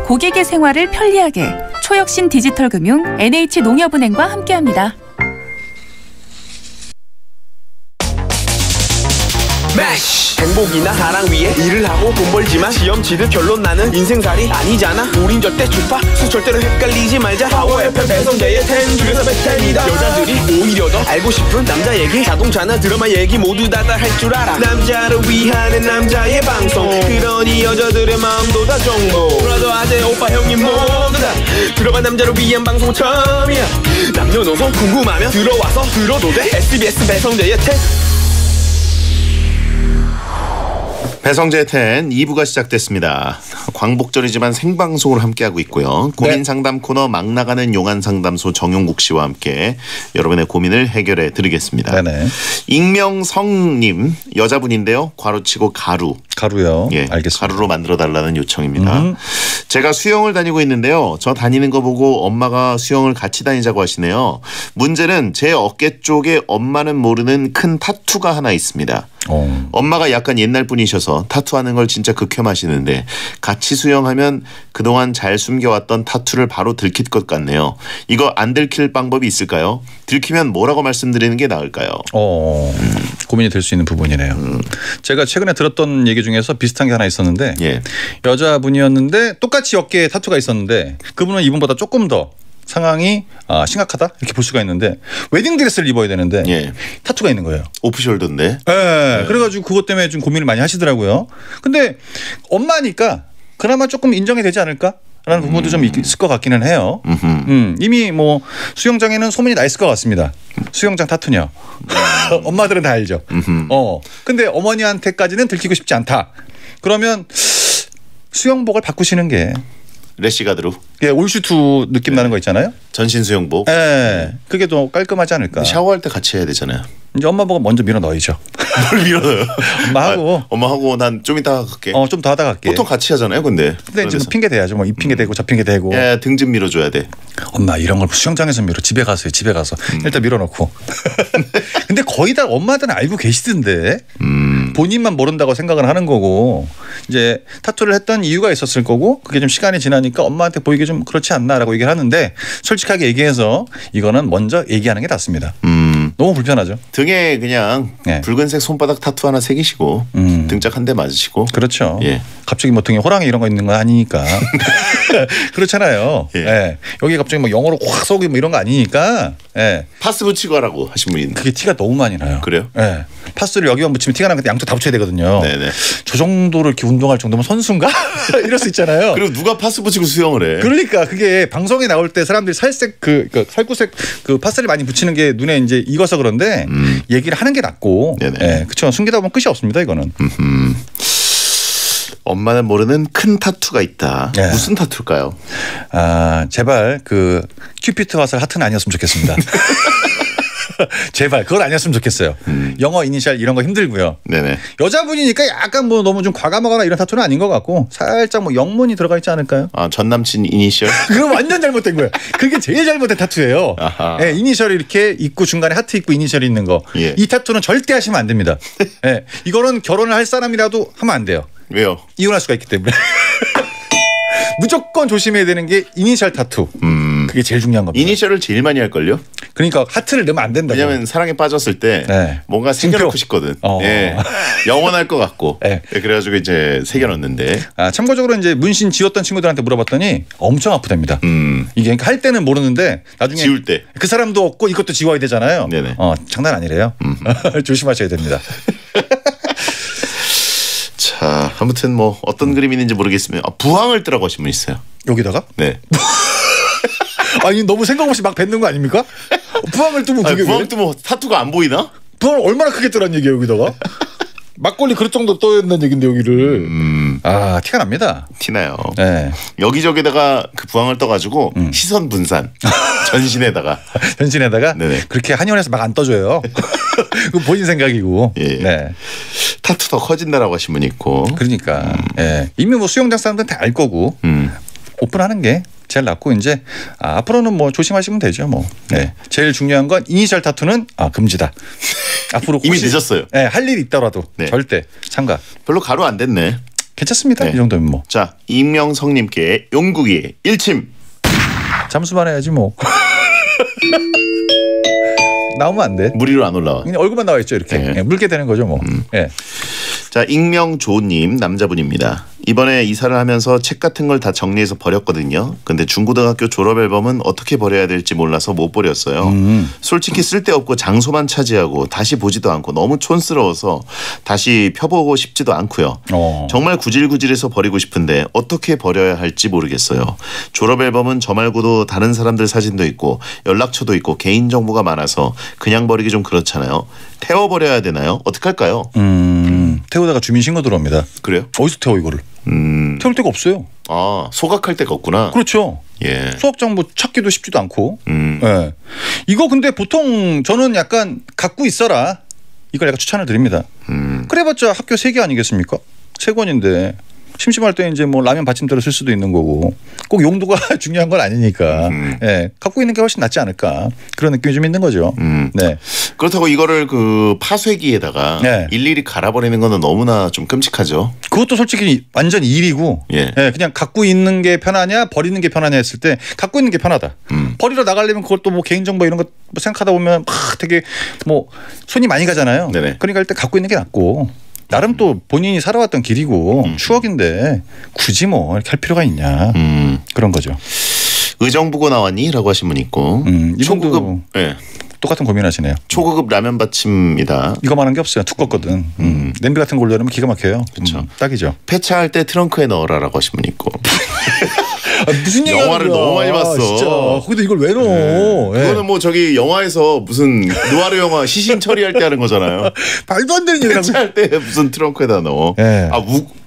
고객의 생활을 편리하게 초혁신 디지털 금융 NH농협은행과 함께합니다. 행복이나 사랑 위해 일을 하고 돈 벌지만 시험 치듯 결론 나는 인생살이 아니잖아. 우린 절대 주파수 절대로 헷갈리지 말자. 파워 FM 배성재의 10 중에서 110이다. 여자들이 오히려 더 알고 싶은 남자 얘기, 자동차나 드라마 얘기 모두 다 할 줄 알아. 남자를 위한 남자의 방송, 그러니 여자들의 마음도 다 정보. 브라더 아재 오빠 형님 모두 다 들어봐. 남자를 위한 방송 처음이야. 남녀노소 궁금하면 들어와서 들어도 돼. SBS 배성재의 10. 배성재의 10 2부가 시작됐습니다. 광복절이지만 생방송으로 함께하고 있고요. 고민 상담 코너 막 나가는 용한 상담소 정용국 씨와 함께 여러분의 고민을 해결해 드리겠습니다. 네네. 익명성님 여자분인데요. 괄호치고 가루요. 예, 알겠습니다. 가루로 만들어 달라는 요청입니다. 제가 수영을 다니고 있는데요. 저 다니는 거 보고 엄마가 수영을 같이 다니자고 하시네요. 문제는 제 어깨 쪽에 엄마는 모르는 큰 타투가 하나 있습니다. 엄마가 약간 옛날 분이셔서 타투하는 걸 진짜 극혐하시는데 같이 수영하면 그동안 잘 숨겨왔던 타투를 바로 들킬 것 같네요. 이거 안 들킬 방법이 있을까요? 들키면 뭐라고 말씀드리는 게 나을까요? 고민이 될 수 있는 부분이네요. 제가 최근에 들었던 얘기 중에서 비슷한 게 하나 있었는데 여자분이었는데 똑같이 어깨에 타투가 있었는데 그분은 이분보다 조금 더 상황이 심각하다 이렇게 볼 수가 있는데 웨딩드레스를 입어야 되는데 타투가 있는 거예요. 오프숄더인데. 네. 그래가지고 그것 때문에 좀 고민을 많이 하시더라고요. 근데 엄마니까 그나마 조금 인정이 되지 않을까? 라는 부분도 좀 있을 것 같기는 해요. 이미 뭐 수영장에는 소문이 나 있을 것 같습니다. 수영장 타투녀. 엄마들은 다 알죠. 근데 어머니한테까지는 들키고 싶지 않다. 그러면 수영복을 바꾸시는 게 래시가드로. 예, 올슈트 느낌 나는 거 있잖아요. 전신 수영복. 예, 그게 더 깔끔하지 않을까. 샤워할 때 같이 해야 되잖아요. 이제 엄마 보고 먼저 밀어 넣어야죠. 뭘 밀어 넣어요? 엄마하고. 엄마하고 난 좀 이따 갈게. 좀 더 하다 갈게. 보통 같이 하잖아요, 근데. 근데 이제 핑계 대야죠. 뭐 이 핑계 대고 저 핑계 대고. 예, 등 좀 밀어줘야 돼. 엄마 이런 걸 수영장에서 밀어. 집에 가서 일단 밀어놓고. 근데 거의 다 엄마들은 알고 계시던데. 본인만 모른다고 생각을 하는 거고 이제 타투를 했던 이유가 있었을 거고 그게 좀 시간이 지나니까 엄마한테 보이기 좀 그렇지 않나라고 얘기를 하는데 솔직하게 얘기해서 이거는 먼저 얘기하는 게 낫습니다. 너무 불편하죠. 등에 그냥 붉은색 손바닥 타투 하나 새기시고 등짝 한 대 맞으시고. 그렇죠. 예. 갑자기 뭐 등에 호랑이 이런 거 있는 건 아니니까. 그렇잖아요. 예. 여기 갑자기 뭐 영어로 확 쏘기 뭐 이런 거 아니니까. 파스 붙이고 하라고 하신 분이 있는데. 그게 티가 너무 많이 나요. 그래요? 예. 파스를 여기만 붙이면 티가 나면 양쪽 다 붙여야 되거든요. 네네. 저 정도를 이렇게 운동할 정도면 선수인가? 이럴 수 있잖아요. 그리고 누가 파스 붙이고 수영을 해? 그러니까 그게 방송에 나올 때 사람들이 살색 살구색 파스를 많이 붙이는 게 눈에 이제 익어서 그런데 얘기를 하는 게 낫고. 예, 그렇죠. 숨기다 보면 끝이 없습니다. 이거는. 엄마는 모르는 큰 타투가 있다. 무슨 타투일까요? 제발 그 큐피트 화살 하트는 아니었으면 좋겠습니다. 제발 그건 아니었으면 좋겠어요. 영어 이니셜 이런 거 힘들고요. 네네. 여자분이니까 약간 뭐 너무 좀 과감하거나 이런 타투는 아닌 것 같고 살짝 뭐 영문이 들어가 있지 않을까요? 전 남친 이니셜? 그럼 완전 잘못된 거예요. 그게 제일 잘못된 타투예요. 네, 이니셜이 이렇게 있고 중간에 하트 있고 이니셜이 있는 거. 이 타투는 절대 하시면 안 됩니다. 네, 이거는 결혼을 할 사람이라도 하면 안 돼요. 이혼할 수가 있기 때문에. 무조건 조심해야 되는 게 이니셜 타투. 그게 제일 중요한 겁니다. 이니셜을 제일 많이 할걸요? 그러니까 하트를 넣으면 안 된다. 왜냐면 사랑에 빠졌을 때 네. 뭔가 새겨놓고 싶거든. 예. 영원할 것 같고. 네. 그래가지고 이제 새겨놓는데. 참고적으로 이제 문신 지웠던 친구들한테 물어봤더니 엄청 아프답니다. 이게 그러니까 할 때는 모르는데 나중에 지울 때 그 사람도 없고 이것도 지워야 되잖아요. 네네. 장난 아니래요. 조심하셔야 됩니다. 자, 아무튼 뭐 어떤 그림이 있는지 모르겠으면 부항을 뜨라고 하신 분 있어요. 여기다가? 네. 아니 너무 생각 없이 막 뱉는 거 아닙니까? 부항을 뜨면 그게 부항 뜨면 타투가 안 보이나? 부항을 얼마나 크게 뜨란 얘기예요 여기다가? 막걸리 그릇 정도 떠야 된다는 얘긴데 여기를. 티가 납니다. 티나요. 네. 여기저기다가 그 부항을 떠가지고 시선 분산 전신에다가 네네. 그렇게 한의원에서 막 안 떠줘요. 그 본인 생각이고. 예. 네. 타투 더 커진다라고 하신 분 있고. 그러니까 예. 이미 뭐 수영장 사람들은 다 알 거고 오픈하는 게 제일 낫고 이제 앞으로는 뭐 조심하시면 되죠 뭐. 네. 제일 중요한 건 이니셜 타투는 금지다. 앞으로 이미 늦었어요. 네, 할 일이 있더라도 절대 참가. 별로 가루 안 됐네. 괜찮습니다. 이 정도면 뭐. 자, 임명성님께 용국이 일침. 잠수만 해야지 뭐. 나오면 안 돼. 물 위로 안 올라와. 그냥 얼굴만 나와 있죠 이렇게. 네. 물게 되는 거죠 뭐. 네. 자, 익명조님 남자분입니다. 이번에 이사를 하면서 책 같은 걸 다 정리해서 버렸거든요. 근데 중고등학교 졸업 앨범은 어떻게 버려야 될지 몰라서 못 버렸어요. 솔직히 쓸데없고 장소만 차지하고 다시 보지도 않고 너무 촌스러워서 다시 펴보고 싶지도 않고요. 정말 구질구질해서 버리고 싶은데 어떻게 버려야 할지 모르겠어요. 졸업 앨범은 저 말고도 다른 사람들 사진도 있고 연락처도 있고 개인정보가 많아서 그냥 버리기 좀 그렇잖아요. 태워버려야 되나요? 어떡할까요? 태우다가 주민신고 들어옵니다. 그래요? 어디서 태워 이거를? 태울 데가 없어요. 소각할 데가 없구나. 그렇죠. 예. 수학정보 찾기도 쉽지도 않고. 예. 이거 근데 보통 저는 약간 갖고 있어라. 이걸 약간 추천을 드립니다. 그래봤자 학교 3개 아니겠습니까? 3권인데 심심할 때 이제 뭐 라면 받침대로 쓸 수도 있는 거고 꼭 용도가 중요한 건 아니니까 예, 갖고 있는 게 훨씬 낫지 않을까 그런 느낌이 좀 있는 거죠. 네. 그렇다고 이거를 그 파쇄기에다가 일일이 갈아버리는 거는 너무나 좀 끔찍하죠. 그것도 솔직히 완전 일이고 예, 그냥 갖고 있는 게 편하냐 버리는 게 편하냐 했을 때 갖고 있는 게 편하다. 버리러 나가려면 그걸 또 뭐 개인정보 이런 거 생각하다 보면 되게 뭐 손이 많이 가잖아요. 네네. 그러니까 일단 갖고 있는 게 낫고 나름 또 본인이 살아왔던 길이고 추억인데 굳이 뭐 이렇게 할 필요가 있냐 그런 거죠. 의정부고 나왔니? 라고 하신 분 있고 초고급 똑같은 고민하시네요. 초고급 라면 받침이다. 이거만한 게 없어요. 두껍거든. 냄비 같은 걸 넣으면 기가 막혀요. 그렇죠. 딱이죠. 폐차할 때 트렁크에 넣어라라고 하신 분 있고. 무슨 영화를 너무 많이 봤어. 진짜. 거기다 이걸 왜 넣어? 그거는 뭐 저기 영화에서 무슨 누아르 영화 시신 처리할 때 하는 거잖아요. 말도 안 되는 얘기라고. 폐차할 때 무슨 트렁크에다 넣어.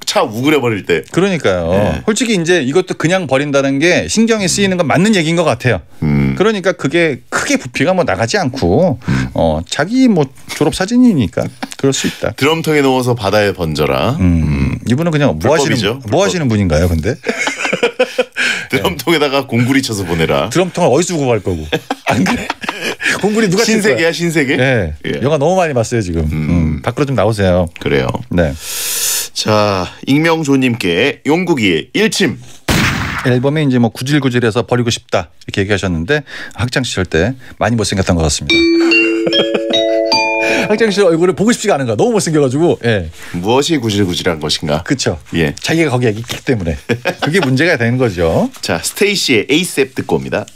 차 우그려 버릴 때. 그러니까요. 솔직히 이제 이것도 그냥 버린다는 게 신경이 쓰이는 건 맞는 얘기인 것 같아요. 그러니까 그게 크게 부피가 뭐 나가지 않고 자기 뭐 졸업 사진이니까 그럴 수 있다. 드럼통에 넣어서 바다에 번져라. 이분은 그냥 뭐 하시는 분인가요, 근데? 드럼통에다가 공구리 쳐서 보내라. 드럼통을 어디서 두고 갈 거고? 안 그래? 공구리 누가 칠 거야? 신세계야 신세계? 네. 예. 영화 너무 많이 봤어요 지금. 밖으로 좀 나오세요. 그래요. 네. 자, 익명조님께 용국이의 일침. 앨범에 이제 뭐 구질구질해서 버리고 싶다 이렇게 얘기하셨는데 학창 시절 때 많이 못생겼던 것 같습니다. 학창 시절 얼굴을 보고 싶지가 않은 거야. 너무 못생겨가지고. 예. 무엇이 구질구질한 것인가? 그렇죠. 예. 자기가 거기에 있기 때문에 그게 문제가 되는 거죠. 자, 스테이시의 에이셉 듣고 옵니다.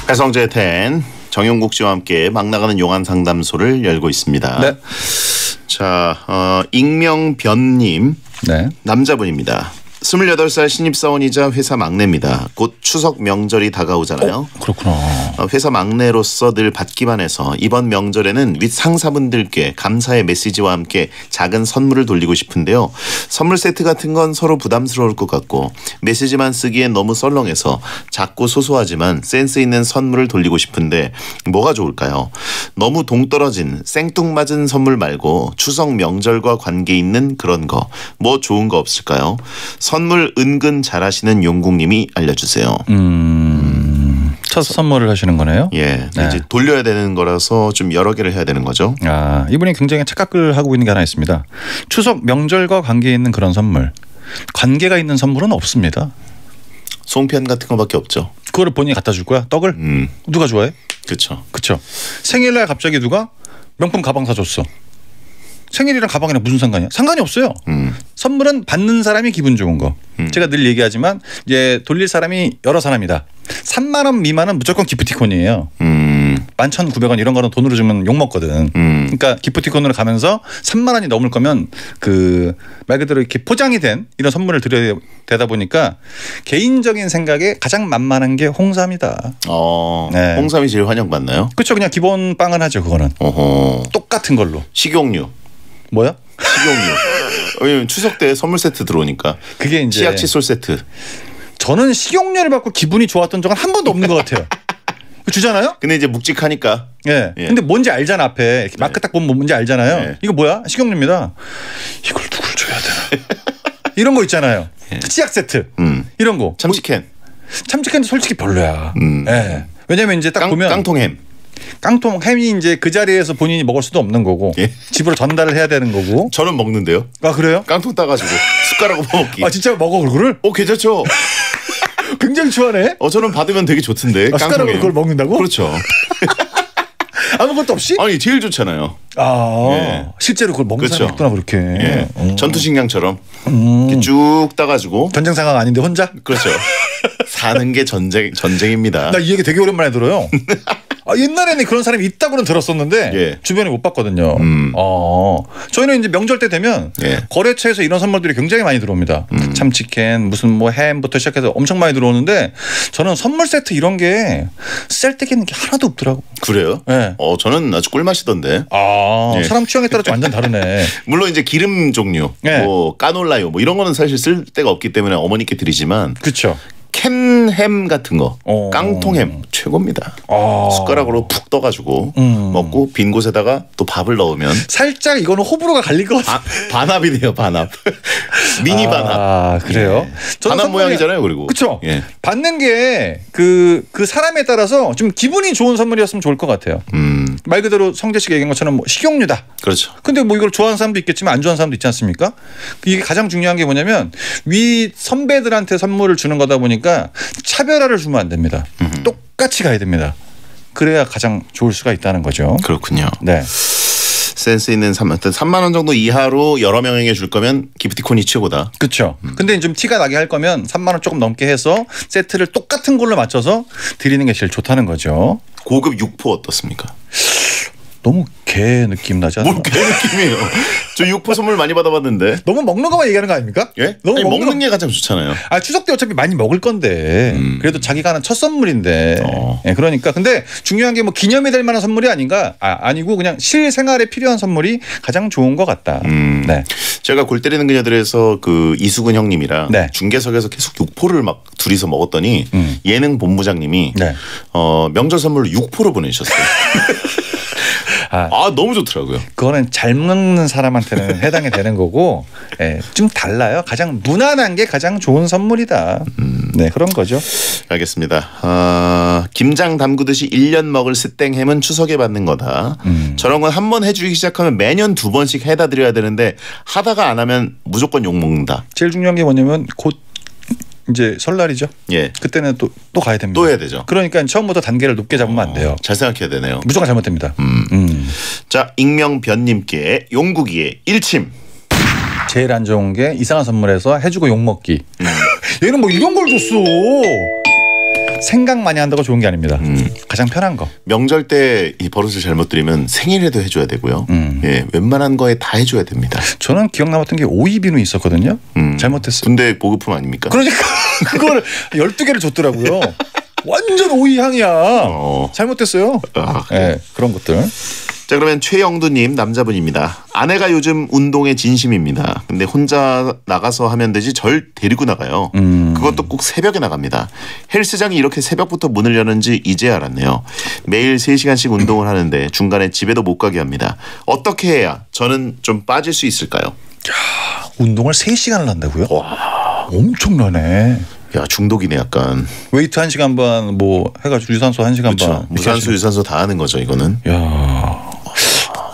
배성재 10 정용국 씨와 함께 막 나가는 용안 상담소를 열고 있습니다. 네. 자, 익명변님. 네. 남자분입니다. 28살 신입사원이자 회사 막내입니다. 곧 추석 명절이 다가오잖아요. 그렇구나. 회사 막내로서 늘 받기만 해서 이번 명절에는 윗 상사분들께 감사의 메시지와 함께 작은 선물을 돌리고 싶은데요. 선물 세트 같은 건 서로 부담스러울 것 같고 메시지만 쓰기엔 너무 썰렁해서 작고 소소하지만 센스 있는 선물을 돌리고 싶은데 뭐가 좋을까요? 너무 동떨어진 생뚱맞은 선물 말고 추석 명절과 관계 있는 그런 거 뭐 좋은 거 없을까요? 선물 은근 잘하시는 용국님이 알려주세요. 첫 선물을 하시는 거네요. 예, 네. 이제 돌려야 되는 거라서 좀 여러 개를 해야 되는 거죠. 아, 이분이 굉장히 착각을 하고 있는 게 하나 있습니다. 추석 명절과 관계 있는 그런 선물, 관계가 있는 선물은 없습니다. 송편 같은 거밖에 없죠. 그거를 본인이 갖다 줄 거야? 떡을? 누가 좋아해? 그렇죠. 그렇죠. 생일날 갑자기 누가 명품 가방 사줬어. 생일이랑 가방이랑 무슨 상관이야? 상관이 없어요. 선물은 받는 사람이 기분 좋은 거. 제가 늘 얘기하지만 이제 돌릴 사람이 여러 사람이다. 3만 원 미만은 무조건 기프티콘이에요. 11,900원 이런 거는 돈으로 주면 욕먹거든. 그러니까 기프티콘으로 가면서 3만 원이 넘을 거면 그 말 그대로 이렇게 포장이 된 이런 선물을 드려야 되다 보니까 개인적인 생각에 가장 만만한 게 홍삼이다. 네. 홍삼이 제일 환영받나요? 그렇죠. 그냥 기본 빵은 하죠. 그거는. 똑같은 걸로. 식용유. 뭐야? 식용유. 왜냐면 추석 때 선물 세트 들어오니까. 그게 이제 치약 칫솔 세트. 저는 식용유를 받고 기분이 좋았던 적은 한 번도 없는 것 같아요. 주잖아요? 근데 이제 묵직하니까. 예. 근데 뭔지 알잖아 앞에 이렇게 마크 딱 보면 뭔지 알잖아요. 이거 뭐야? 식용유입니다. 이걸 누굴 줘야 되나? 이런 거 있잖아요. 치약 세트. 이런 거. 참치캔. 참치캔도 솔직히 별로야. 예. 왜냐면 이제 딱 보면 깡통햄. 깡통햄이 이제 그 자리에서 본인이 먹을 수도 없는 거고 집으로 전달을 해야 되는 거고. 저는 먹는데요. 아 그래요? 깡통 따가지고 숟가락으로 먹기. 아 진짜 먹어 그거를? 괜찮죠. 굉장히 좋아하네. 저는 받으면 되게 좋던데. 숟가락으로 그걸 먹는다고? 그렇죠. 아무것도 없이? 아니 제일 좋잖아요. 실제로 그걸 먹는 사람이 있구나 그렇게. 전투식량처럼 이렇게 쭉 따가지고. 전쟁 상황 아닌데 혼자? 그렇죠. 사는 게 전쟁입니다. 나 이 얘기 되게 오랜만에 들어요. 옛날에는 그런 사람이 있다고는 들었었는데 주변에 못 봤거든요. 저희는 이제 명절 때 되면 거래처에서 이런 선물들이 굉장히 많이 들어옵니다. 참치캔 무슨 뭐 햄부터 시작해서 엄청 많이 들어오는데 저는 선물 세트 이런 게 쓸데있는 게 하나도 없더라고. 그래요? 네. 저는 아주 꿀맛이던데. 사람 취향에 따라 좀 완전 다르네. 물론 이제 기름 종류, 뭐 까놀라요, 뭐 이런 거는 사실 쓸 데가 없기 때문에 어머니께 드리지만. 그렇죠. 캔햄 같은 거, 깡통햄 최고입니다. 숟가락으로 푹 떠가지고 먹고 빈 곳에다가 또 밥을 넣으면 살짝 이거는 호불호가 갈릴 것 같아. 반합이네요, 반합. 미니 반합. 그래요? 반합 모양이잖아요, 그리고. 그렇죠. 받는 게 그 사람에 따라서 좀 기분이 좋은 선물이었으면 좋을 것 같아요. 말 그대로 성재 씨가 얘기한 것처럼 뭐 식용유다. 그렇죠. 근데 뭐 이걸 좋아하는 사람도 있겠지만 안 좋아하는 사람도 있지 않습니까? 이게 가장 중요한 게 뭐냐면 위 선배들한테 선물을 주는 거다 보니까 차별화를 주면 안 됩니다. 똑같이 가야 됩니다. 그래야 가장 좋을 수가 있다는 거죠. 그렇군요. 네. 센스 있는 3만 원 정도 이하로 여러 명에게 줄 거면 기프티콘이 최고다. 그렇죠. 근데 좀 티가 나게 할 거면 3만 원 조금 넘게 해서 세트를 똑같은 걸로 맞춰서 드리는 게 제일 좋다는 거죠. 고급 육포 어떻습니까? 너무 개 느낌 나지 않나요? 뭘 개 느낌이에요? 저 육포 선물 많이 받아봤는데. 너무 먹는 것만 얘기하는 거 아닙니까? 예? 너무 아니, 먹는 게 가장 좋잖아요. 추석 때 어차피 많이 먹을 건데 그래도 자기가 하는 첫 선물인데. 그러니까 근데 중요한 게 뭐 기념이 될 만한 선물이 아니고 그냥 실생활에 필요한 선물이 가장 좋은 것 같다. 네. 제가 골 때리는 그녀들에서 그 이수근 형님이랑 중계석에서 계속 육포를 막 둘이서 먹었더니 예능 본부장님이 명절 선물로 육포를 보내주셨어요. 너무 좋더라고요. 그거는 잘 먹는 사람한테는 해당이 되는 거고 좀 달라요. 가장 무난한 게 가장 좋은 선물이다. 네, 그런 거죠. 알겠습니다. 김장 담그듯이 1년 먹을 스땡햄은 추석에 받는 거다. 저런 건 한 번 해주기 시작하면 매년 2번씩 해다 드려야 되는데 하다가 안 하면 무조건 욕먹는다. 제일 중요한 게 뭐냐면 곧 이제 설날이죠. 그때는 또 가야 됩니다. 또 해야 되죠. 그러니까 처음부터 단계를 높게 잡으면 안 돼요. 잘 생각해야 되네요. 무조건 잘못됩니다. 자, 익명변님께 용국이의 일침. 제일 안 좋은 게 이상한 선물에서 해주고 욕먹기. 얘는 뭐 이런 걸 줬어. 생각 많이 한다고 좋은 게 아닙니다. 가장 편한 거. 명절 때 이 버릇을 잘못 들이면 생일에도 해줘야 되고요. 예, 웬만한 거에 다 해줘야 됩니다. 저는 기억 남았던 게 오이 비누 있었거든요. 잘못했어요. 군대 보급품 아닙니까? 그러니까 그걸 12개를 줬더라고요. 완전 오이 향이야. 잘못됐어요. 네, 그런 것들. 자, 그러면 최영두님 남자분입니다. 아내가 요즘 운동에 진심입니다. 근데 혼자 나가서 하면 되지 절 데리고 나가요. 그것도 꼭 새벽에 나갑니다. 헬스장이 이렇게 새벽부터 문을 여는지 이제 알았네요. 매일 3시간씩 운동을 하는데 중간에 집에도 못 가게 합니다. 어떻게 해야 저는 좀 빠질 수 있을까요? 야, 운동을 3시간을 한다고요? 와, 엄청나네. 야, 중독이네 약간. 웨이트 1시간 반 뭐 해가지고 유산소 1시간 그렇죠. 반. 무산소 유산소 다 하는 거죠 이거는. 야,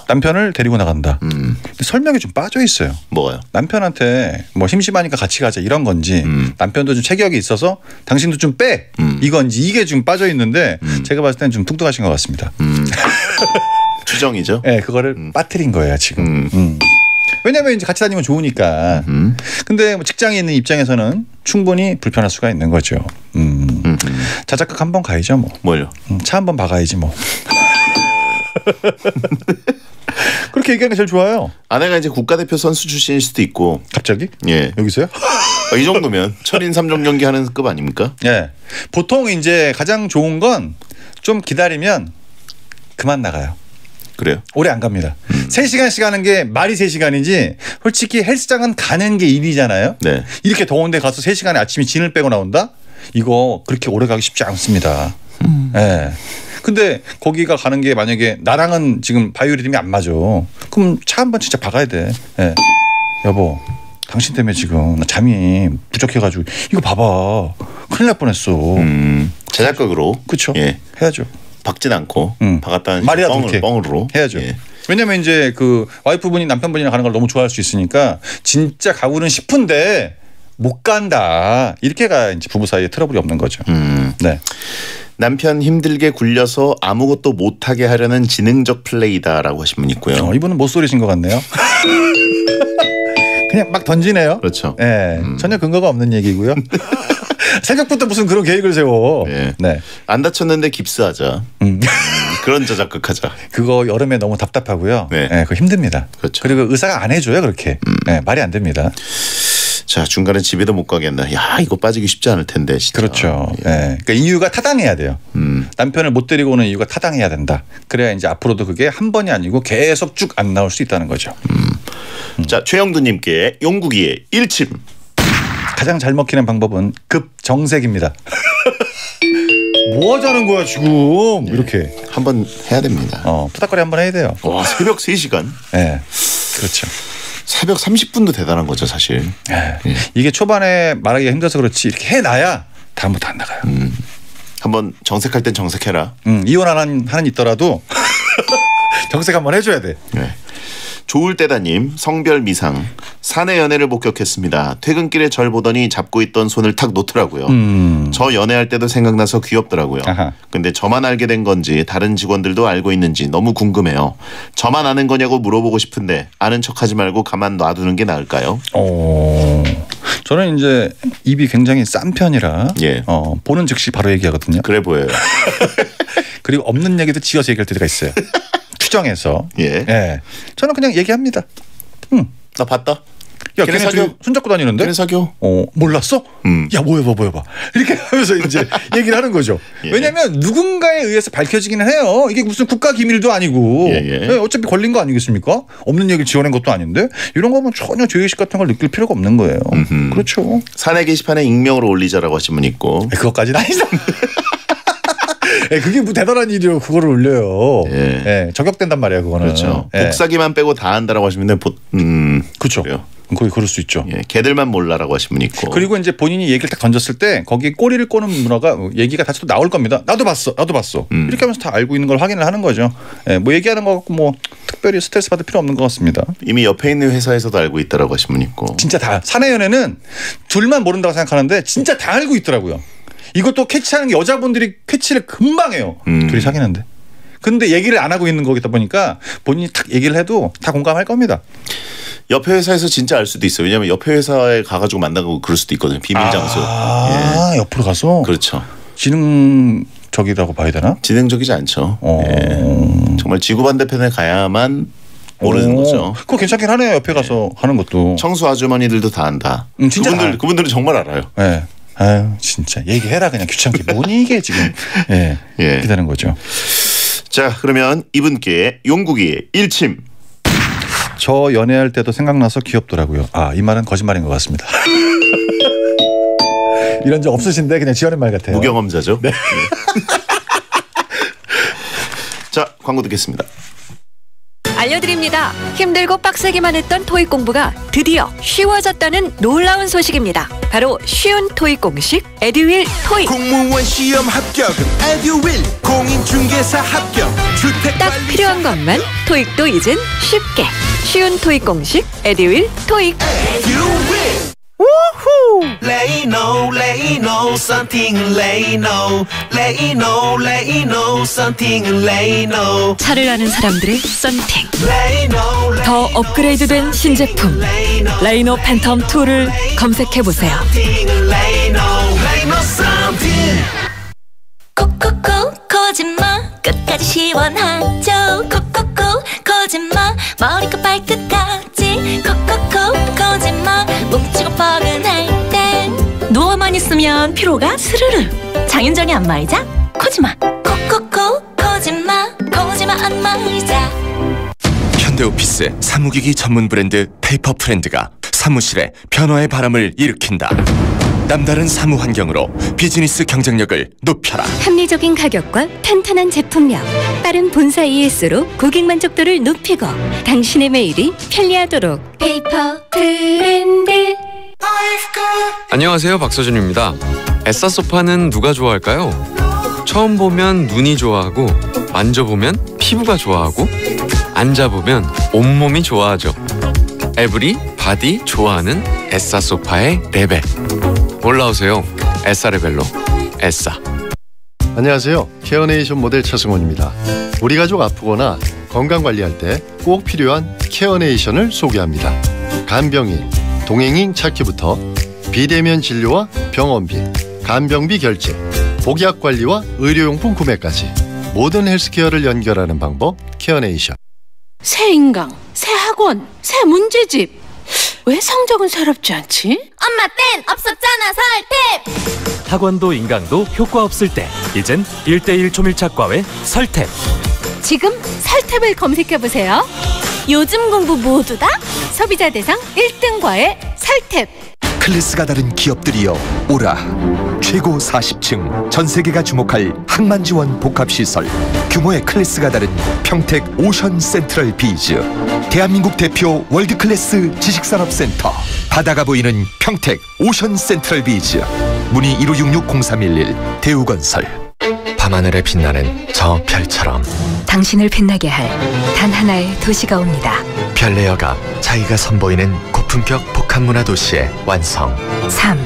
남편을 데리고 나간다. 근데 설명이 좀 빠져 있어요. 뭐가요? 남편한테 뭐 심심하니까 같이 가자 이런 건지 남편도 좀 체격이 있어서 당신도 좀 빼 이건지 이게 좀 빠져 있는데 제가 봤을 때는 좀 뚱뚱하신 것 같습니다. 추정이죠. 네, 그거를 빠뜨린 거예요 지금. 왜냐하면 이제 같이 다니면 좋으니까. 근데 뭐 직장에 있는 입장에서는 충분히 불편할 수가 있는 거죠. 자작극 한번 가야죠 뭐. 뭘요? 차 한번 박아야지 뭐. 그렇게 얘기하는 게 제일 좋아요. 아내가 이제 국가대표 선수 출신일 수도 있고. 갑자기? 예. 여기서요? 이 정도면 철인 3종 경기 하는 급 아닙니까? 예. 보통 이제 가장 좋은 건 좀 기다리면 그만 나가요. 그래요? 오래 안 갑니다. 3시간씩 하는 게 말이 3시간이지 솔직히 헬스장은 가는 게 일이잖아요. 네. 이렇게 더운데 가서 3시간에 아침에 진을 빼고 나온다? 이거 그렇게 오래 가기 쉽지 않습니다. 예. 근데 거기가 가는 게 만약에 나랑은 지금 바이오리듬이 안 맞아. 그럼 차 한번 진짜 박아야 돼. 예. 여보, 당신 때문에 지금 나 잠이 부족해가지고 이거 봐봐. 큰일 날 뻔했어. 제작극으로. 그렇죠. 예. 해야죠. 박진 않고 박았다는 말이라도 뻥으로 해야죠. 예. 왜냐면 이제 그 와이프분이 남편분이랑 가는 걸 너무 좋아할 수 있으니까 진짜 가고는 싶은데 못 간다. 이렇게 가 이제 부부 사이에 트러블이 없는 거죠. 네. 남편 힘들게 굴려서 아무것도 못하게 하려는 지능적 플레이다라고 하신 분 있고요. 이분은 못소리신 것 같네요. 그냥 막 던지네요. 그렇죠. 네. 전혀 근거가 없는 얘기고요. 생각부터 무슨 그런 계획을 세워. 네. 네. 안 다쳤는데 깁스하자. 그런 자작극하자. 그거 여름에 너무 답답하고요. 네. 네, 그거 힘듭니다. 그렇죠. 그리고 의사가 안 해줘요 그렇게. 네, 말이 안 됩니다. 자, 중간에 집에도 못 가게 한다. 야, 이거 빠지기 쉽지 않을 텐데 진짜. 그렇죠. 예. 네. 그러니까 이유가 타당해야 돼요. 남편을 못 데리고 오는 이유가 타당해야 된다. 그래야 이제 앞으로도 그게 한 번이 아니고 계속 쭉 안 나올 수 있다는 거죠. 자, 최영두님께 용국이의 일침. 가장 잘 먹히는 방법은 급정색입니다. 뭐 하자는 거야 지금. 네. 이렇게 한번 해야 됩니다. 푸닥거리 한번 해야 돼요. 와, 새벽 3시간. 네. 그렇죠. 새벽 30분도 대단한 거죠 사실. 네. 이게 초반에 말하기가 힘들어서 그렇지 이렇게 해놔야 다음부터 안 나가요. 한번 정색할 땐 정색해라. 이혼하는 있더라도 정색 한번 해줘야 돼. 네. 좋을 때다님 성별 미상 사내 연애를 목격했습니다. 퇴근길에 절 보더니 잡고 있던 손을 탁 놓더라고요. 저 연애할 때도 생각나서 귀엽더라고요. 아하. 근데 저만 알게 된 건지 다른 직원들도 알고 있는지 너무 궁금해요. 저만 아는 거냐고 물어보고 싶은데 아는 척하지 말고 가만 놔두는 게 나을까요? 저는 이제 입이 굉장히 싼 편이라 예. 보는 즉시 바로 얘기하거든요. 그래 보여요. 그리고 없는 얘기도 지어서 얘기할 때가 있어요. 추정해서. 예. 예. 저는 그냥 얘기합니다. 나 봤다. 야, 걔네 사겨. 손잡고 다니는데? 걔네 사겨. 몰랐어? 야, 뭐여봐. 이렇게 하면서 이제 얘기를 하는 거죠. 예. 왜냐하면 누군가에 의해서 밝혀지기는 해요. 이게 무슨 국가 기밀도 아니고. 예. 어차피 걸린 거 아니겠습니까? 없는 얘기를 지어낸 것도 아닌데 이런 거면 전혀 죄의식 같은 걸 느낄 필요가 없는 거예요. 그렇죠. 사내 게시판에 익명으로 올리자라고 하신 분 있고. 그것까지는 아니죠. 그게 뭐 대단한 일이요. 그거를 올려요. 예. 저격된단 말이에요. 그거는. 그렇죠. 복사기만 빼고 다 한다라고 하시면 그렇죠. 그래요. 거의 그럴 수 있죠. 예, 걔들만 몰라라고 하신 분 있고. 그리고 이제 본인이 얘기를 딱 던졌을 때 거기에 꼬리를 꼬는 문화가 얘기가 다시 또 나올 겁니다. 나도 봤어. 이렇게 하면서 다 알고 있는 걸 확인을 하는 거죠. 예, 뭐 얘기하는 거 갖고 뭐 특별히 스트레스 받을 필요 없는 것 같습니다. 이미 옆에 있는 회사에서도 알고 있다라고 하신 분 있고. 진짜 다 사내 연애는 둘만 모른다고 생각하는데 진짜 다 알고 있더라고요. 이것도 캐치하는 게 여자분들이 캐치를 금방 해요. 둘이 사귀는데. 근데 얘기를 안 하고 있는 거기다 보니까 본인이 탁 얘기를 해도 다 공감할 겁니다. 옆에 회사에서 진짜 알 수도 있어요. 왜냐하면 옆에 회사에 가가지고 만나고 그럴 수도 있거든요. 비밀 장소. 옆으로 가서. 그렇죠. 지능적이라고 봐야 되나? 지능적이지 않죠. 예. 정말 지구 반대편에 가야만 모르는 거죠. 그거 괜찮긴 하네요. 옆에 가서 하는 것도. 청수 아주머니들도 다 안다. 진짜 그분들은 정말 알아요. 네. 아유 진짜 얘기해라 그냥 귀찮게. 뭐니 이게 지금. 예. 기다리는 거죠. 자 그러면 이분께 용국이의 일침. 저 연애할 때도 생각나서 귀엽더라고요. 이 말은 거짓말인 것 같습니다. 이런 적 없으신데 그냥 지어낸 말 같아요. 무경험자죠. 네. 자 광고 듣겠습니다. 알려드립니다. 힘들고 빡세기만 했던 토익 공부가 드디어 쉬워졌다는 놀라운 소식입니다. 바로 쉬운 토익 공식 에듀윌 토익. 공무원 시험 합격은 에듀윌. 공인중개사 합격. 딱 필요한 것만 토익도 이젠 쉽게. 쉬운 토익 공식 에듀윌 토익. 우후! Lay no, something lay no, something lay no. 차를 아는 사람들의 썬팅. 더 업그레이드된 신제품 레이노 팬텀 2를 검색해 보세요. 콕콕콕 거짓말 끝까지 시원하죠. 콕콕콕 거짓말 머리끝 발끝까지 콕콕콕 거짓말 뭉치고 뻐근할 땐 누워만 있으면 피로가 스르르 장윤정의 안마의자 코지마. 콕콕콕 거짓말 안마의자. 현대오피스 사무기기 전문 브랜드 페이퍼프렌드가 사무실에 변화의 바람을 일으킨다. 남다른 사무 환경으로 비즈니스 경쟁력을 높여라. 합리적인 가격과 탄탄한 제품력, 빠른 본사 ES로 고객 만족도를 높이고 당신의 매일이 편리하도록 페이퍼 브랜드. 안녕하세요, 박서준입니다. 에싸 소파는 누가 좋아할까요? 처음 보면 눈이 좋아하고, 만져보면 피부가 좋아하고, 앉아보면 온몸이 좋아하죠. 에브리 바디 좋아하는 에싸 소파의 레벨. 올라오세요. 에싸 레벨로. 에싸. 안녕하세요. 케어네이션 모델 차승원입니다. 우리 가족 아프거나 건강관리할 때 꼭 필요한 케어네이션을 소개합니다. 간병인, 동행인 찾기부터 비대면 진료와 병원비, 간병비 결제, 복약관리와 의료용품 구매까지 모든 헬스케어를 연결하는 방법 케어네이션. 새 인강, 새 학원, 새 문제집. 왜 성적은 새롭지 않지? 엄마 땐 없었잖아 설탭. 학원도 인강도 효과 없을 때 이젠 1:1 초밀착과외 설탭. 지금 설탭을 검색해보세요. 요즘 공부 모두 다 소비자 대상 1등 과외 설탭. 클래스가 다른 기업들이여 오라. 최고 40층 전세계가 주목할 항만 지원 복합시설. 규모의 클래스가 다른 평택 오션 센트럴 비즈. 대한민국 대표 월드클래스 지식산업센터. 바다가 보이는 평택 오션 센트럴 비즈. 문의 1566-0311 대우건설. 밤하늘에 빛나는 저 별처럼 당신을 빛나게 할 단 하나의 도시가 옵니다. 별내여가 자기가 선보이는 고품격 복합문화 도시의 완성. 3.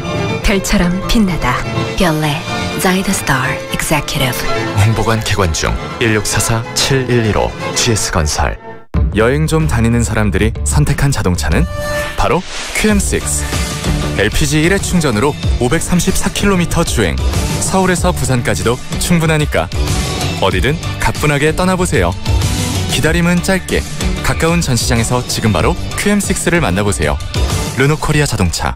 별처럼 빛나다. 별내 자이더 스타 executive. 홍보관 개관 중 1644-7115 GS건설. 여행 좀 다니는 사람들이 선택한 자동차는 바로 QM6. LPG 1회 충전으로 534km 주행. 서울에서 부산까지도 충분하니까 어디든 가뿐하게 떠나보세요. 기다림은 짧게. 가까운 전시장에서 지금 바로 QM6를 만나보세요. 르노코리아 자동차.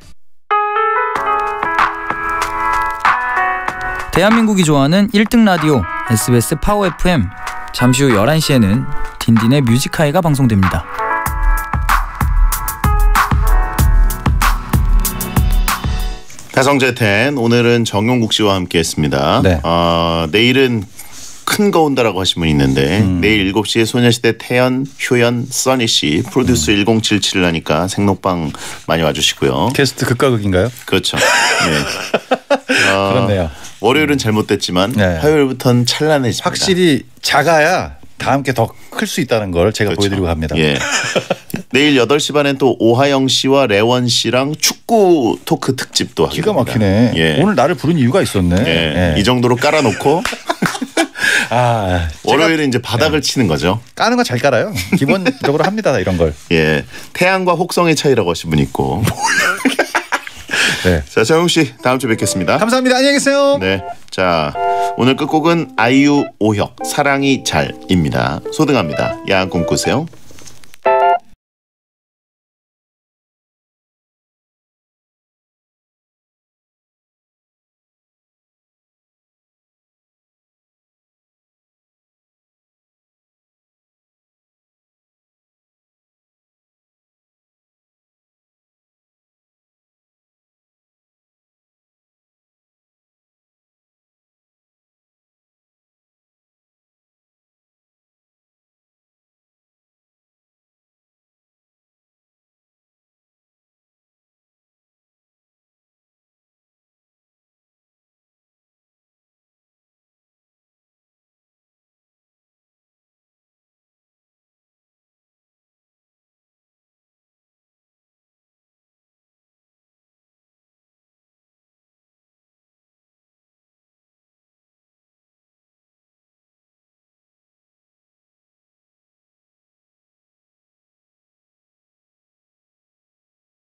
대한민국이 좋아하는 1등 라디오 SBS 파워 FM. 잠시 후 11시에는 딘딘의 뮤직하이가 방송됩니다. 배성재 텐 오늘은 정용국 씨와 함께했습니다. 네. 내일은 큰 거 온다라고 하신 분이 있는데 내일 7시에 소녀시대 태연, 효연, 써니 씨 프로듀스 1077을 하니까 생록방 많이 와주시고요. 게스트 극과 극인가요? 그렇죠. 네. 그렇네요. 월요일은 잘못됐지만 화요일부터는 찬란해집니다. 확실히 작아야 다 함께 더 클 수 있다는 걸 제가 보여드리고 합니다. 예. 내일 8시 반엔 또 오하영 씨와 레원 씨랑 축구 토크 특집도 기가 합니다. 막히네. 예. 오늘 나를 부른 이유가 있었네. 예. 이 정도로 깔아놓고 월요일은 이제 바닥을 치는 거죠. 까는 거 잘 깔아요. 기본적으로 합니다. 이런 걸. 예. 태양과 혹성의 차이라고 하신 분 있고. 네. 자, 정용 씨 다음 주에 뵙겠습니다. 감사합니다. 안녕히 계세요. 네. 자, 오늘 끝곡은 아이유 오혁 사랑이 잘입니다. 소등합니다. 야한 꿈 꾸세요.